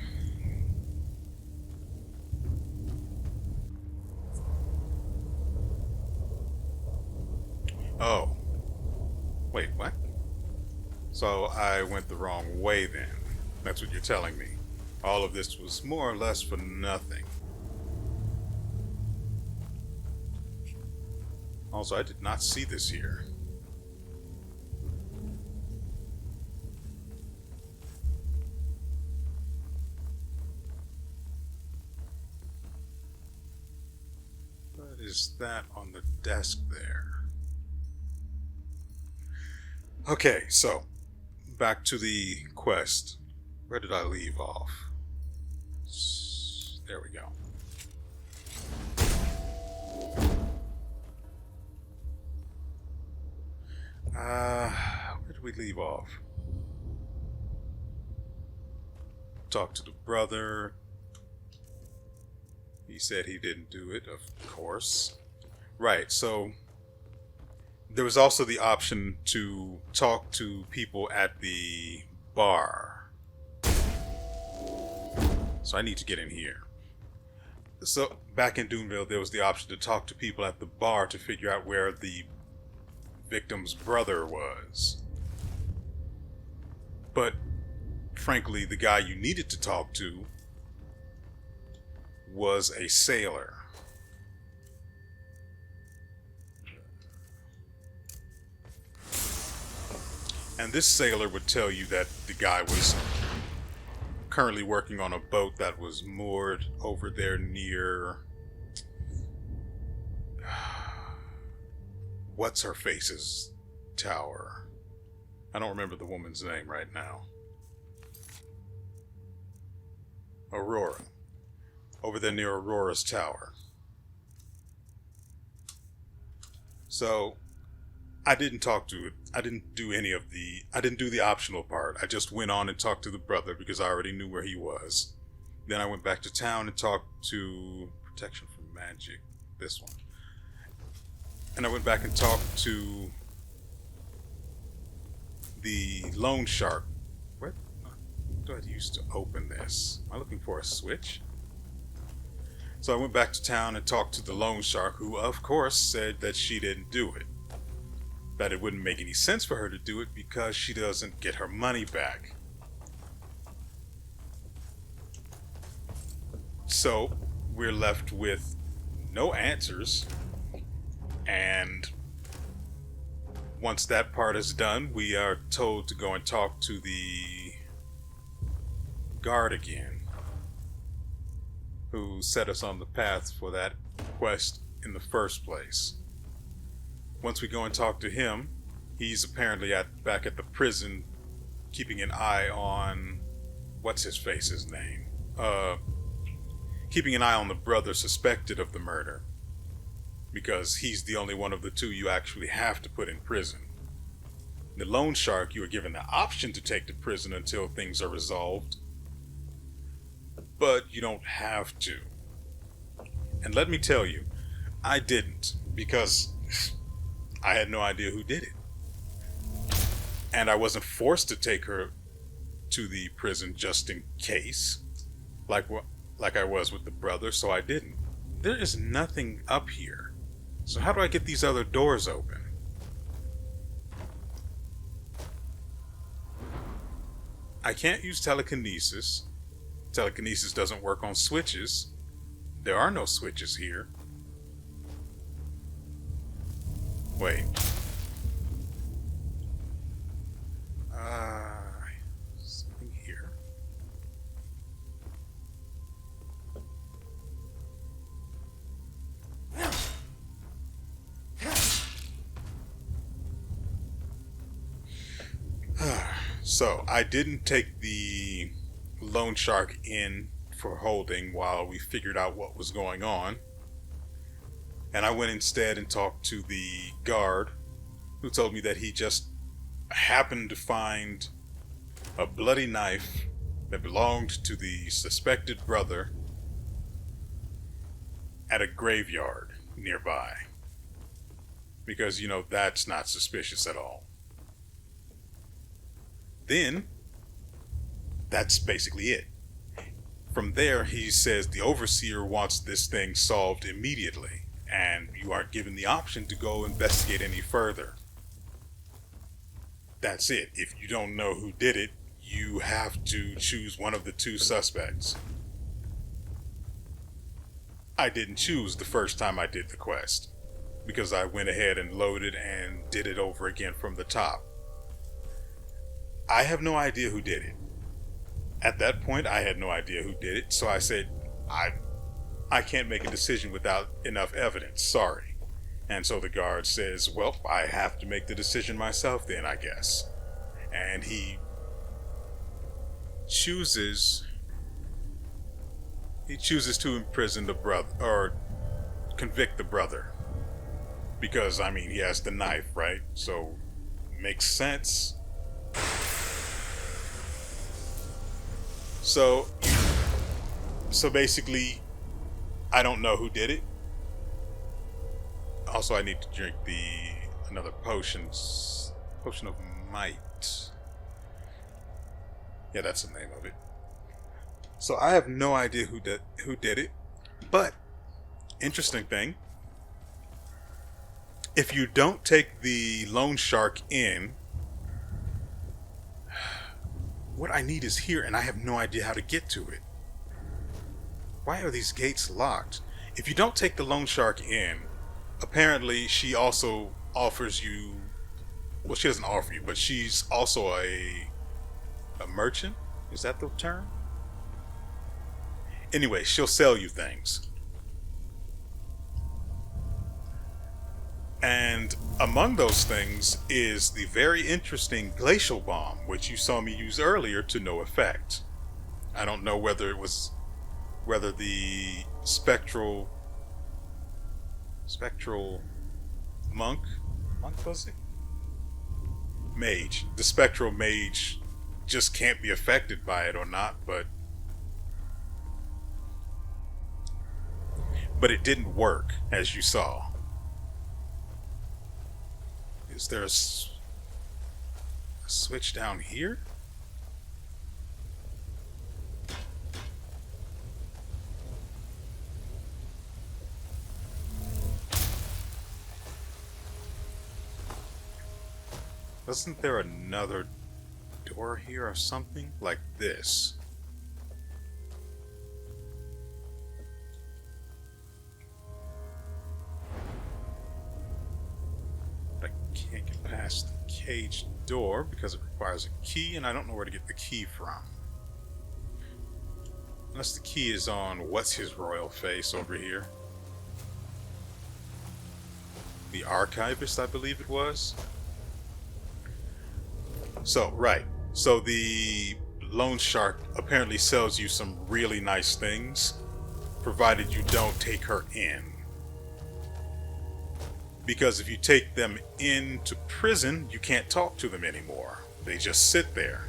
Oh. Wait, what? So I went the wrong way then. That's what you're telling me. All of this was more or less for nothing. Also, I did not see this here. What is that on the desk there? Okay, so back to the quest. Where did I leave off? There we go. Where did we leave off? Talk to the brother. He said he didn't do it, of course. Right, so there was also the option to talk to people at the bar. So I need to get in here. So back in Doomville, there was the option to talk to people at the bar to figure out where the victim's brother was. But frankly, the guy you needed to talk to was a sailor. And this sailor would tell you that the guy was currently working on a boat that was moored over there near... What's her face's tower? I don't remember the woman's name right now. Aurora. Over there near Aurora's tower. So, I didn't talk to it. I didn't do the optional part. I just went on and talked to the brother because I already knew where he was. Then I went back to town and talked to Protection from Magic. This one. And I went back and talked to the loan shark. Where do I use to open this? Am I looking for a switch? So I went back to town and talked to the loan shark, who of course said that she didn't do it. That it wouldn't make any sense for her to do it because she doesn't get her money back. So we're left with no answers. And once that part is done, we are told to go and talk to the guard again, who set us on the path for that quest in the first place. Once we go and talk to him, he's apparently back at the prison, keeping an eye on what's his face's name. Keeping an eye on the brother suspected of the murder, because he's the only one of the two you actually have to put in prison. The loan shark, you are given the option to take to prison until things are resolved, but you don't have to. And let me tell you, I didn't, because I had no idea who did it. And I wasn't forced to take her to the prison just in case, like I was with the brother, so I didn't. There is nothing up here. So how do I get these other doors open? I can't use telekinesis. Telekinesis doesn't work on switches. There are no switches here. Wait. Something here. So, I didn't take the loan shark in for holding while we figured out what was going on. And I went instead and talked to the guard, who told me that he just happened to find a bloody knife that belonged to the suspected brother at a graveyard nearby. Because, you know, that's not suspicious at all. Then, that's basically it. From there, he says the overseer wants this thing solved immediately, and you aren't given the option to go investigate any further. That's it. If you don't know who did it, you have to choose one of the two suspects. I didn't choose the first time I did the quest, because I went ahead and loaded and did it over again from the top. I have no idea who did it. At that point, I had no idea who did it, so I said, I can't make a decision without enough evidence, sorry. And so the guard says, well, I have to make the decision myself then, I guess. And he chooses to imprison the brother, or convict the brother. Because, I mean, he has the knife, right? So, makes sense. So basically, I don't know who did it. Also, I need to drink another potion of might. Yeah, that's the name of it. So I have no idea who did it, but interesting thing, if you don't take the loan shark in, What I need is here, and I have no idea how to get to it. Why are these gates locked? If you don't take the loan shark in, apparently she also offers you... Well, she doesn't offer you, but she's also a merchant? Is that the term? Anyway, she'll sell you things. And among those things is the very interesting glacial bomb, which you saw me use earlier to no effect. I don't know whether the spectral monk was it? Mage. The spectral mage just can't be affected by it or not, but it didn't work, as you saw. Is there a switch down here? Wasn't there another door here or something like this? I can't get past the cage door because it requires a key, and I don't know where to get the key from. Unless the key is on what's his royal face over here. The archivist, I believe it was. So, right. So the loan shark apparently sells you some really nice things, provided you don't take her in. Because if you take them into prison, you can't talk to them anymore. They just sit there.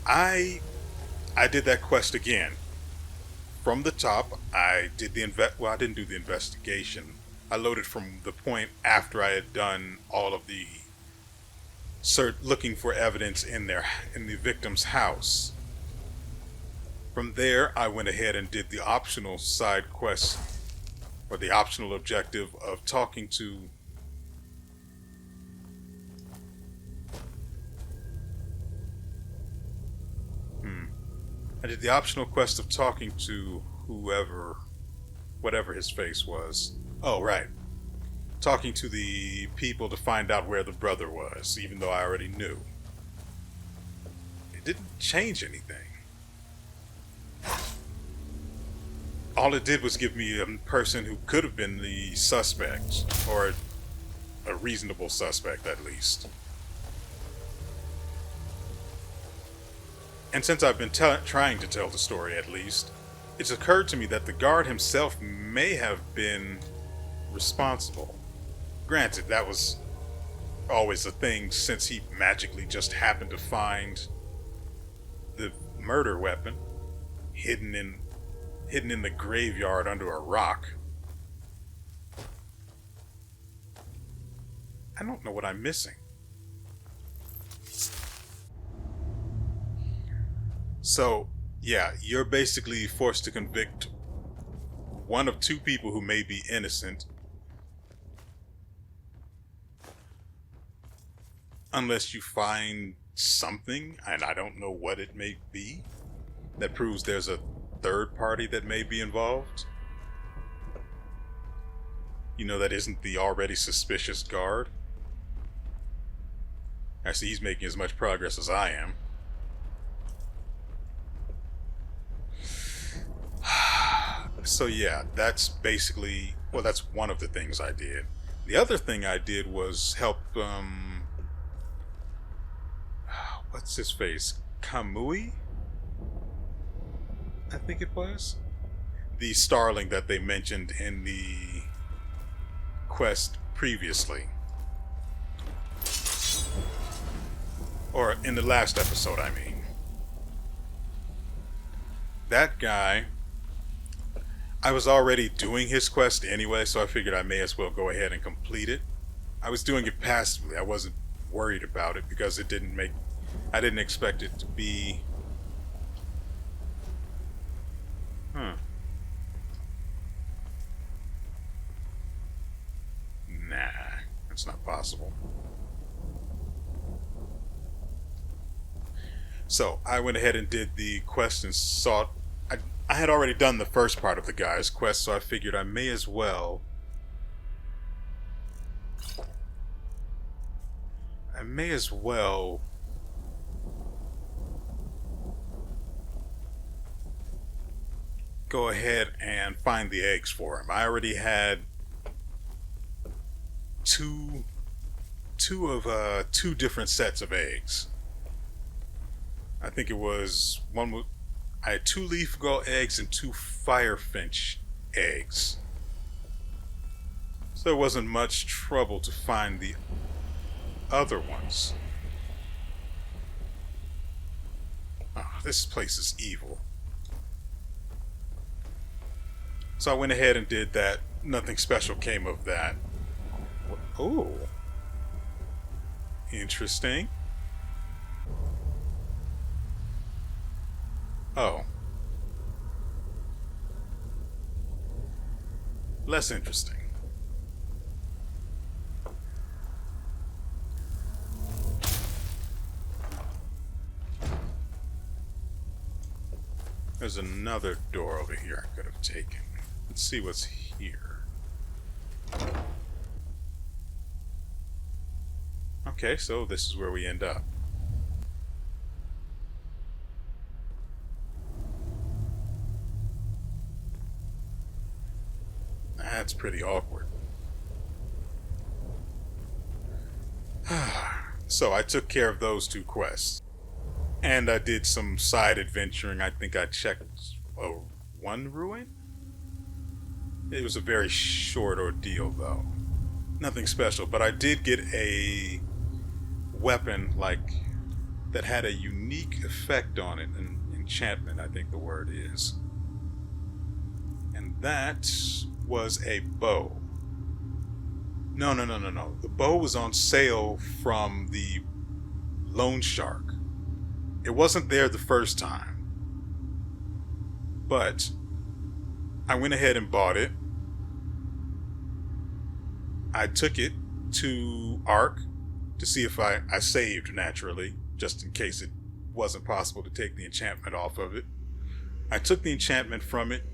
I did that quest again. From the top, I did I didn't do the investigation. I loaded from the point after I had done all of the looking for evidence in the victim's house. From there, I went ahead and did the optional side quest, or the optional objective of talking to I did the optional quest of talking to whatever his face was. Oh, right. Talking to the people to find out where the brother was, even though I already knew. It didn't change anything. All it did was give me a person who could have been the suspect, or a reasonable suspect at least. And since I've been trying to tell the story at least, it's occurred to me that the guard himself may have been responsible. Granted, that was always a thing since he magically just happened to find the murder weapon hidden in the graveyard under a rock. I don't know what I'm missing. So, yeah, you're basically forced to convict one of two people who may be innocent, unless you find something, and I don't know what it may be, that proves there's a third party that may be involved. You know, that isn't the already suspicious guard. I see he's making as much progress as I am. So yeah, that's basically, well, that's one of the things I did. The other thing I did was help, what's his face? Kamui? I think it was? The starling that they mentioned in the quest previously. Or in the last episode, I mean. That guy, I was already doing his quest anyway, so I figured I may as well go ahead and complete it. I was doing it passively. I wasn't worried about it because I didn't expect it to be... Nah, that's not possible. So I went ahead and did the quest and sought. I had already done the first part of the guy's quest, so I figured I may as well. Go ahead and find the eggs for him. I already had two different sets of eggs. I think it was I had 2 leaf gull eggs and 2 firefinch eggs. So there wasn't much trouble to find the other ones. Oh, this place is evil. So I went ahead and did that. Nothing special came of that. Oh. Interesting. Oh. Less interesting. There's another door over here I could have taken. Let's see what's here. Okay, so this is where we end up. That's pretty awkward. So I took care of those 2 quests. And I did some side adventuring. I think I checked one ruin? It was a very short ordeal though. Nothing special, but I did get a weapon that had a unique effect on it, an enchantment I think the word is. And that was a bow. No. The bow was on sale from the loan shark. It wasn't there the first time. But I went ahead and bought it. I took it to Ark to see if I saved naturally, just in case it wasn't possible to take the enchantment off of it. I took the enchantment from it,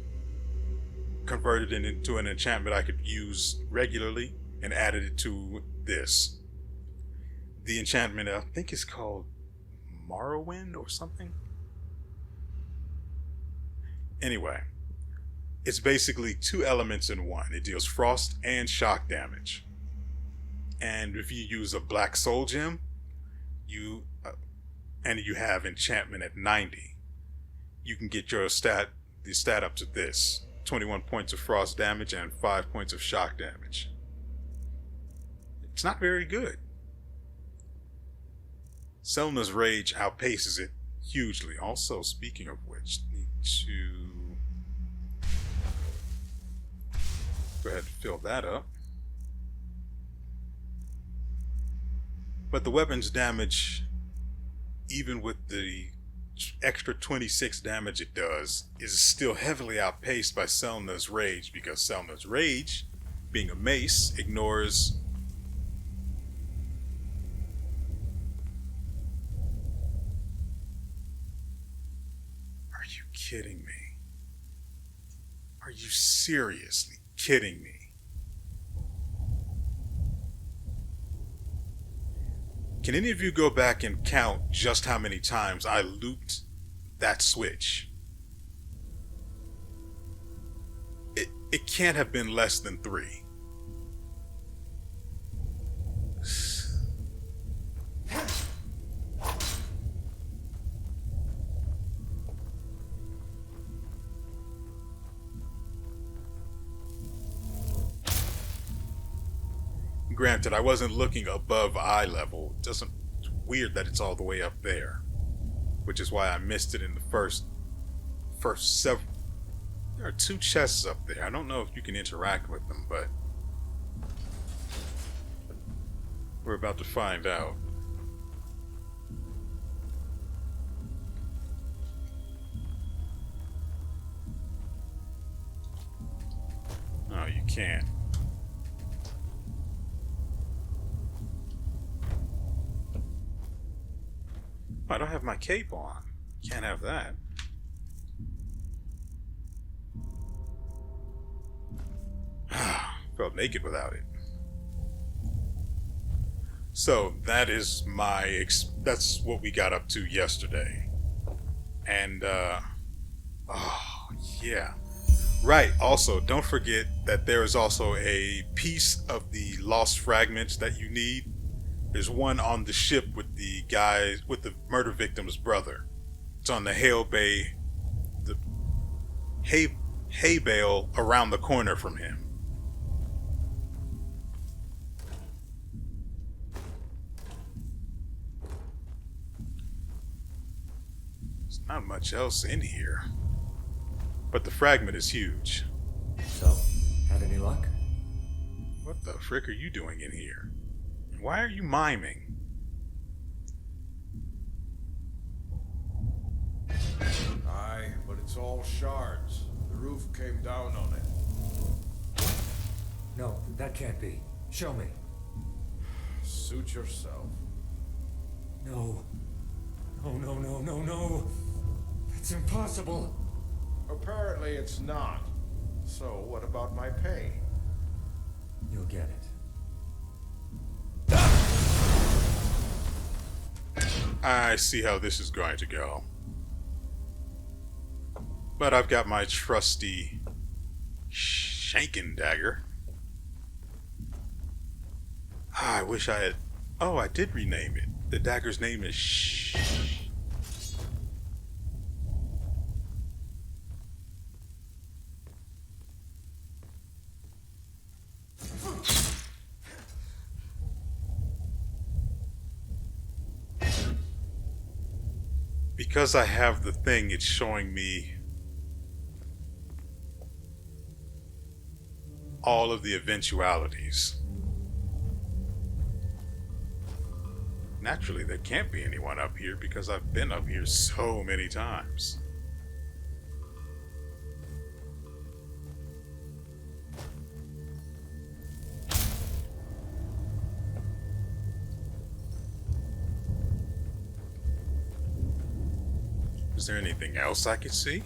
converted it into an enchantment I could use regularly, and added it to this. The enchantment, I think, is called Morrowind or something. Anyway, it's basically 2 elements in one. It deals frost and shock damage. And if you use a black soul gem, you have enchantment at 90, you can get the stat up to this: 21 points of frost damage and 5 points of shock damage. It's not very good. Selna's Rage outpaces it hugely. Also, speaking of which, need to go ahead and fill that up. But the weapon's damage, even with the extra 26 damage it does, is still heavily outpaced by Selna's Rage, because Selna's Rage, being a mace, ignores kidding me? Are you seriously kidding me? Can any of you go back and count just how many times I looped that switch? It can't have been less than 3. Granted, I wasn't looking above eye level. It's weird that it's all the way up there, which is why I missed it in the first several. There are 2 chests up there. I don't know if you can interact with them, but we're about to find out. No, you can't. I don't have my cape on. Can't have that. Felt naked without it. So that is that's what we got up to yesterday. And oh yeah. Right, also don't forget that there is also a piece of the lost fragments that you need. There's one on the ship with the guys, with the murder victim's brother. It's on the the hay bale around the corner from him. There's not much else in here, but the fragment is huge. So, had any luck? What the frick are you doing in here? Why are you miming? Aye, but it's all shards. The roof came down on it. No, that can't be. Show me. Suit yourself. No. Oh, no, no, no, no. That's impossible. Apparently it's not. So what about my pay? You'll get it. I see how this is going to go. But I've got my trusty shanking dagger. I wish I had... Oh, I did rename it. The dagger's name is Because I have the thing, it's showing me all of the eventualities. Naturally, there can't be anyone up here because I've been up here so many times. Is there anything else I could see?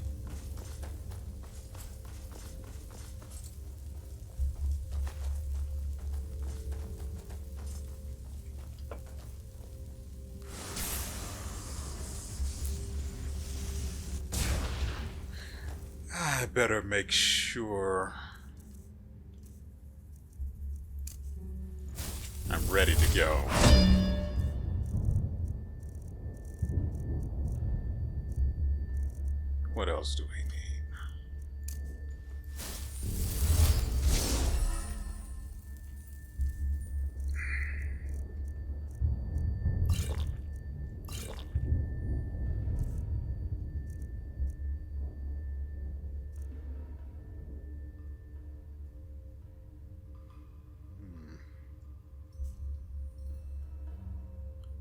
I better make sure I'm ready to go. What else do we need?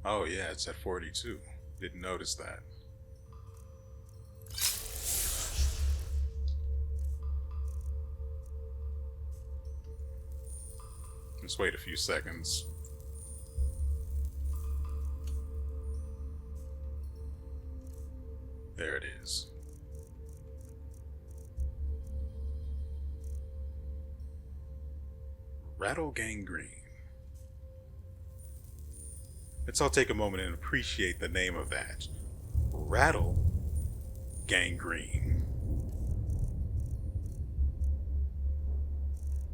Oh yeah, it's at 42. Didn't notice that. Let's wait a few seconds. There it is. Rattle gangrene. Let's all take a moment and appreciate the name of that. Rattle gangrene.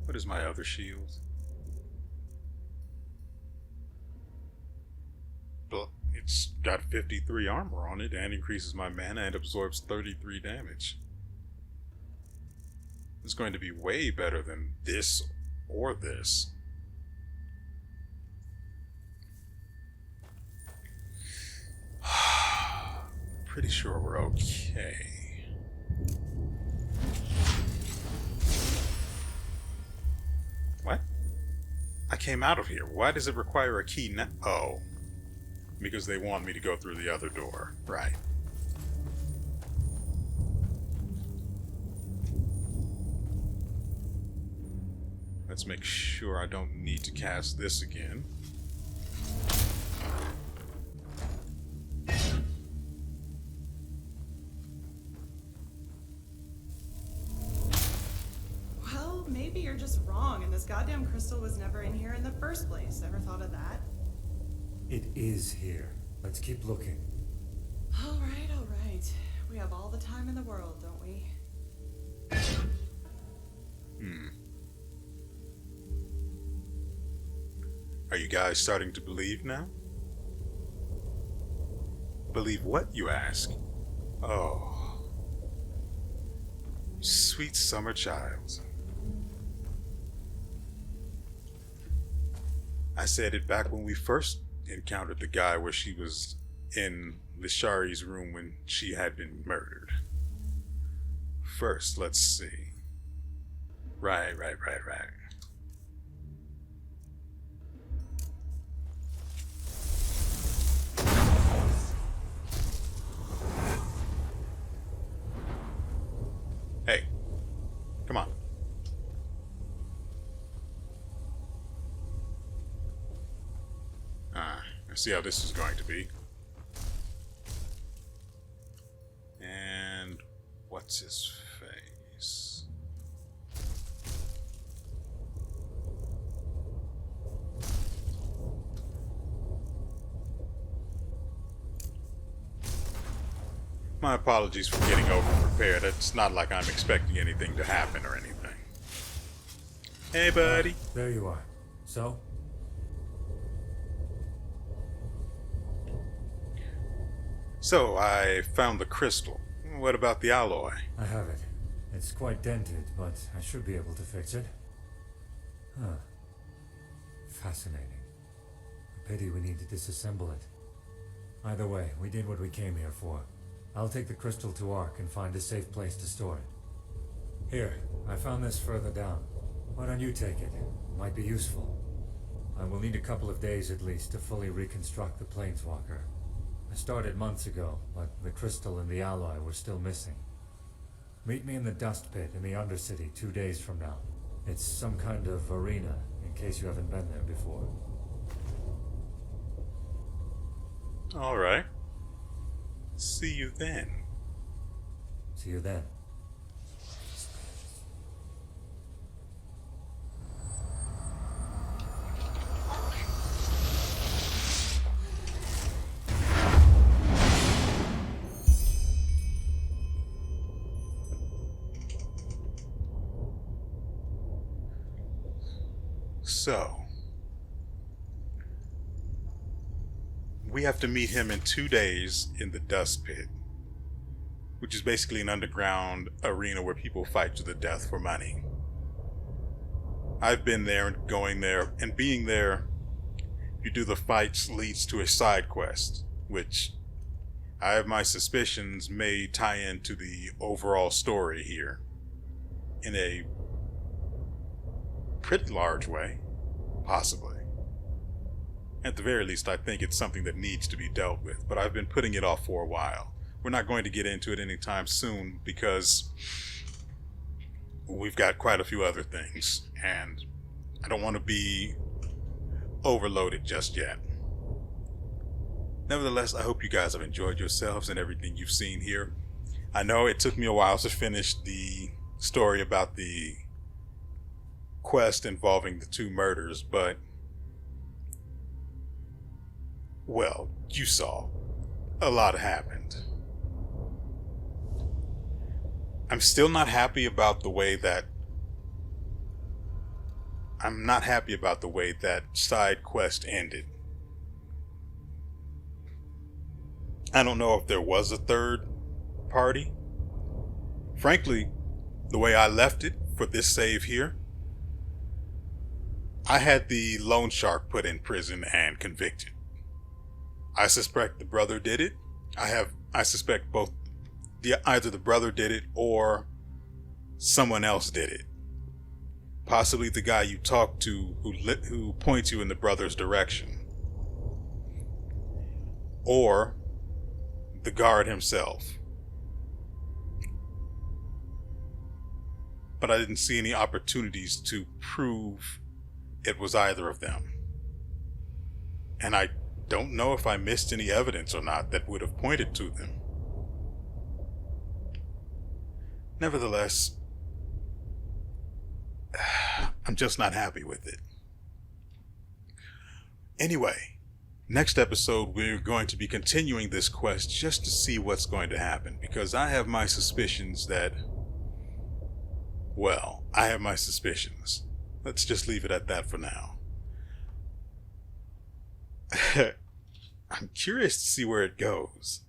What is my other shield? But it's got 53 armor on it and increases my mana and absorbs 33 damage. It's going to be way better than this or this. Pretty sure we're okay. What? I came out of here. Why does it require a key now? Oh. Because they want me to go through the other door. Right. Let's make sure I don't need to cast this again. crystal was never in here in the first place. Ever thought of that? It is here. Let's keep looking. All right, all right. We have all the time in the world, don't we? Are you guys starting to believe now? Believe what, you ask? Oh, sweet summer child. I said it back when we first encountered the guy where she was in Lishari's room when she had been murdered. First, let's see. Right. Hey, come on. Let's see how this is going to be. And what's his face? My apologies for getting over-prepared. It's not like I'm expecting anything to happen or anything. Hey, buddy. There you are. So? So, I found the crystal. What about the alloy? I have it. It's quite dented, but I should be able to fix it. Huh. Fascinating. A pity we need to disassemble it. Either way, we did what we came here for. I'll take the crystal to Ark and find a safe place to store it. Here, I found this further down. Why don't you take it? Might be useful. I will need a couple of days at least to fully reconstruct the Planeswalker. I started months ago, but the crystal and the alloy were still missing. Meet me in the dust pit in the Undercity 2 days from now. It's some kind of arena, in case you haven't been there before. Alright. See you then. See you then. So, we have to meet him in 2 days in the dust pit, which is basically an underground arena where people fight to the death for money. I've been there and going there, and being there, if you do the fights, leads to a side quest, which I have my suspicions may tie into the overall story here in a pretty large way, possibly. At the very least, I think it's something that needs to be dealt with, but I've been putting it off for a while. We're not going to get into it anytime soon because we've got quite a few other things, and I don't want to be overloaded just yet. Nevertheless, I hope you guys have enjoyed yourselves and everything you've seen here. I know it took me a while to finish the story about the quest involving the 2 murders, but well, you saw. A lot happened. I'm still not happy about the way that side quest ended. I don't know if there was a third party. Frankly, the way I left it for this save here, I had the loan shark put in prison and convicted. I suspect the brother did it. I suspect either the brother did it or someone else did it. Possibly the guy you talk to who points you in the brother's direction. Or the guard himself. But I didn't see any opportunities to prove it was either of them. And I don't know if I missed any evidence or not that would have pointed to them. Nevertheless, I'm just not happy with it. Anyway, next episode we're going to be continuing this quest just to see what's going to happen, because I have my suspicions that, well, I have my suspicions. Let's just leave it at that for now. I'm curious to see where it goes.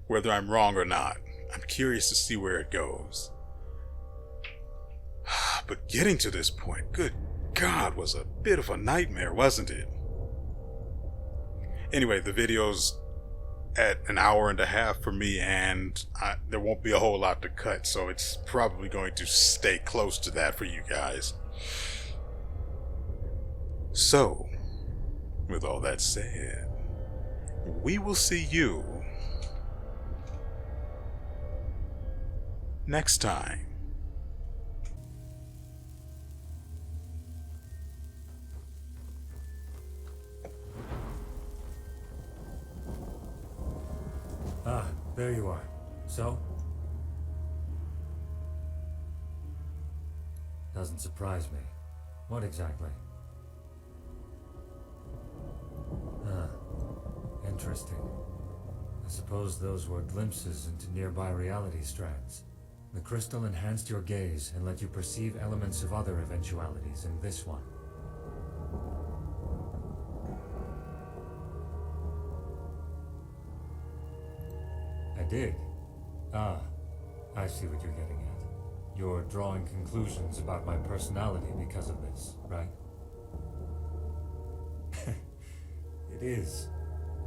Whether I'm wrong or not, I'm curious to see where it goes. But getting to this point, good God, was a bit of a nightmare, wasn't it? Anyway, the video's at an hour and a half for me, and there won't be a whole lot to cut, so it's probably going to stay close to that for you guys. So, with all that said, we will see you next time. Ah, there you are. So? Doesn't surprise me. What exactly? Ah, interesting. I suppose those were glimpses into nearby reality strands. The crystal enhanced your gaze and let you perceive elements of other eventualities in this one. I did. Ah, I see what you're getting at. You're drawing conclusions about my personality because of this, right? It is.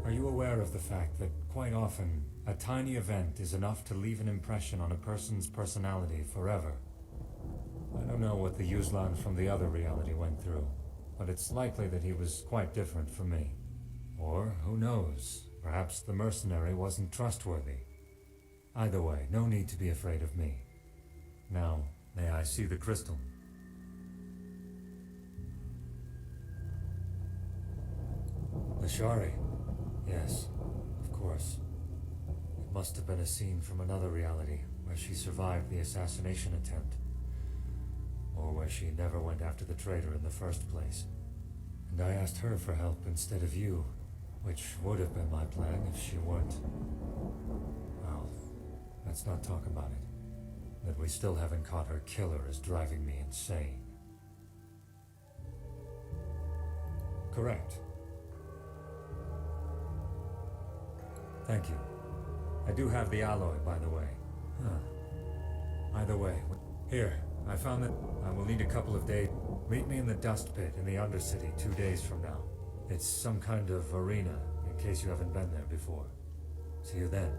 Are you aware of the fact that, quite often, a tiny event is enough to leave an impression on a person's personality forever? I don't know what the Yuzlan from the other reality went through, but it's likely that he was quite different from me. Or, who knows, perhaps the mercenary wasn't trustworthy. Either way, no need to be afraid of me. Now, may I see the crystal? The sha'rim. Yes, of course. It must have been a scene from another reality, where she survived the assassination attempt. Or where she never went after the traitor in the first place. And I asked her for help instead of you, which would have been my plan if she weren't. Well, let's not talk about it. That we still haven't caught her killer is driving me insane. Correct. Thank you. I do have the alloy, by the way. Huh. Either way, here, I found that I will need a couple of days. Meet me in the dust pit in the Undercity 2 days from now. It's some kind of arena, in case you haven't been there before. See you then.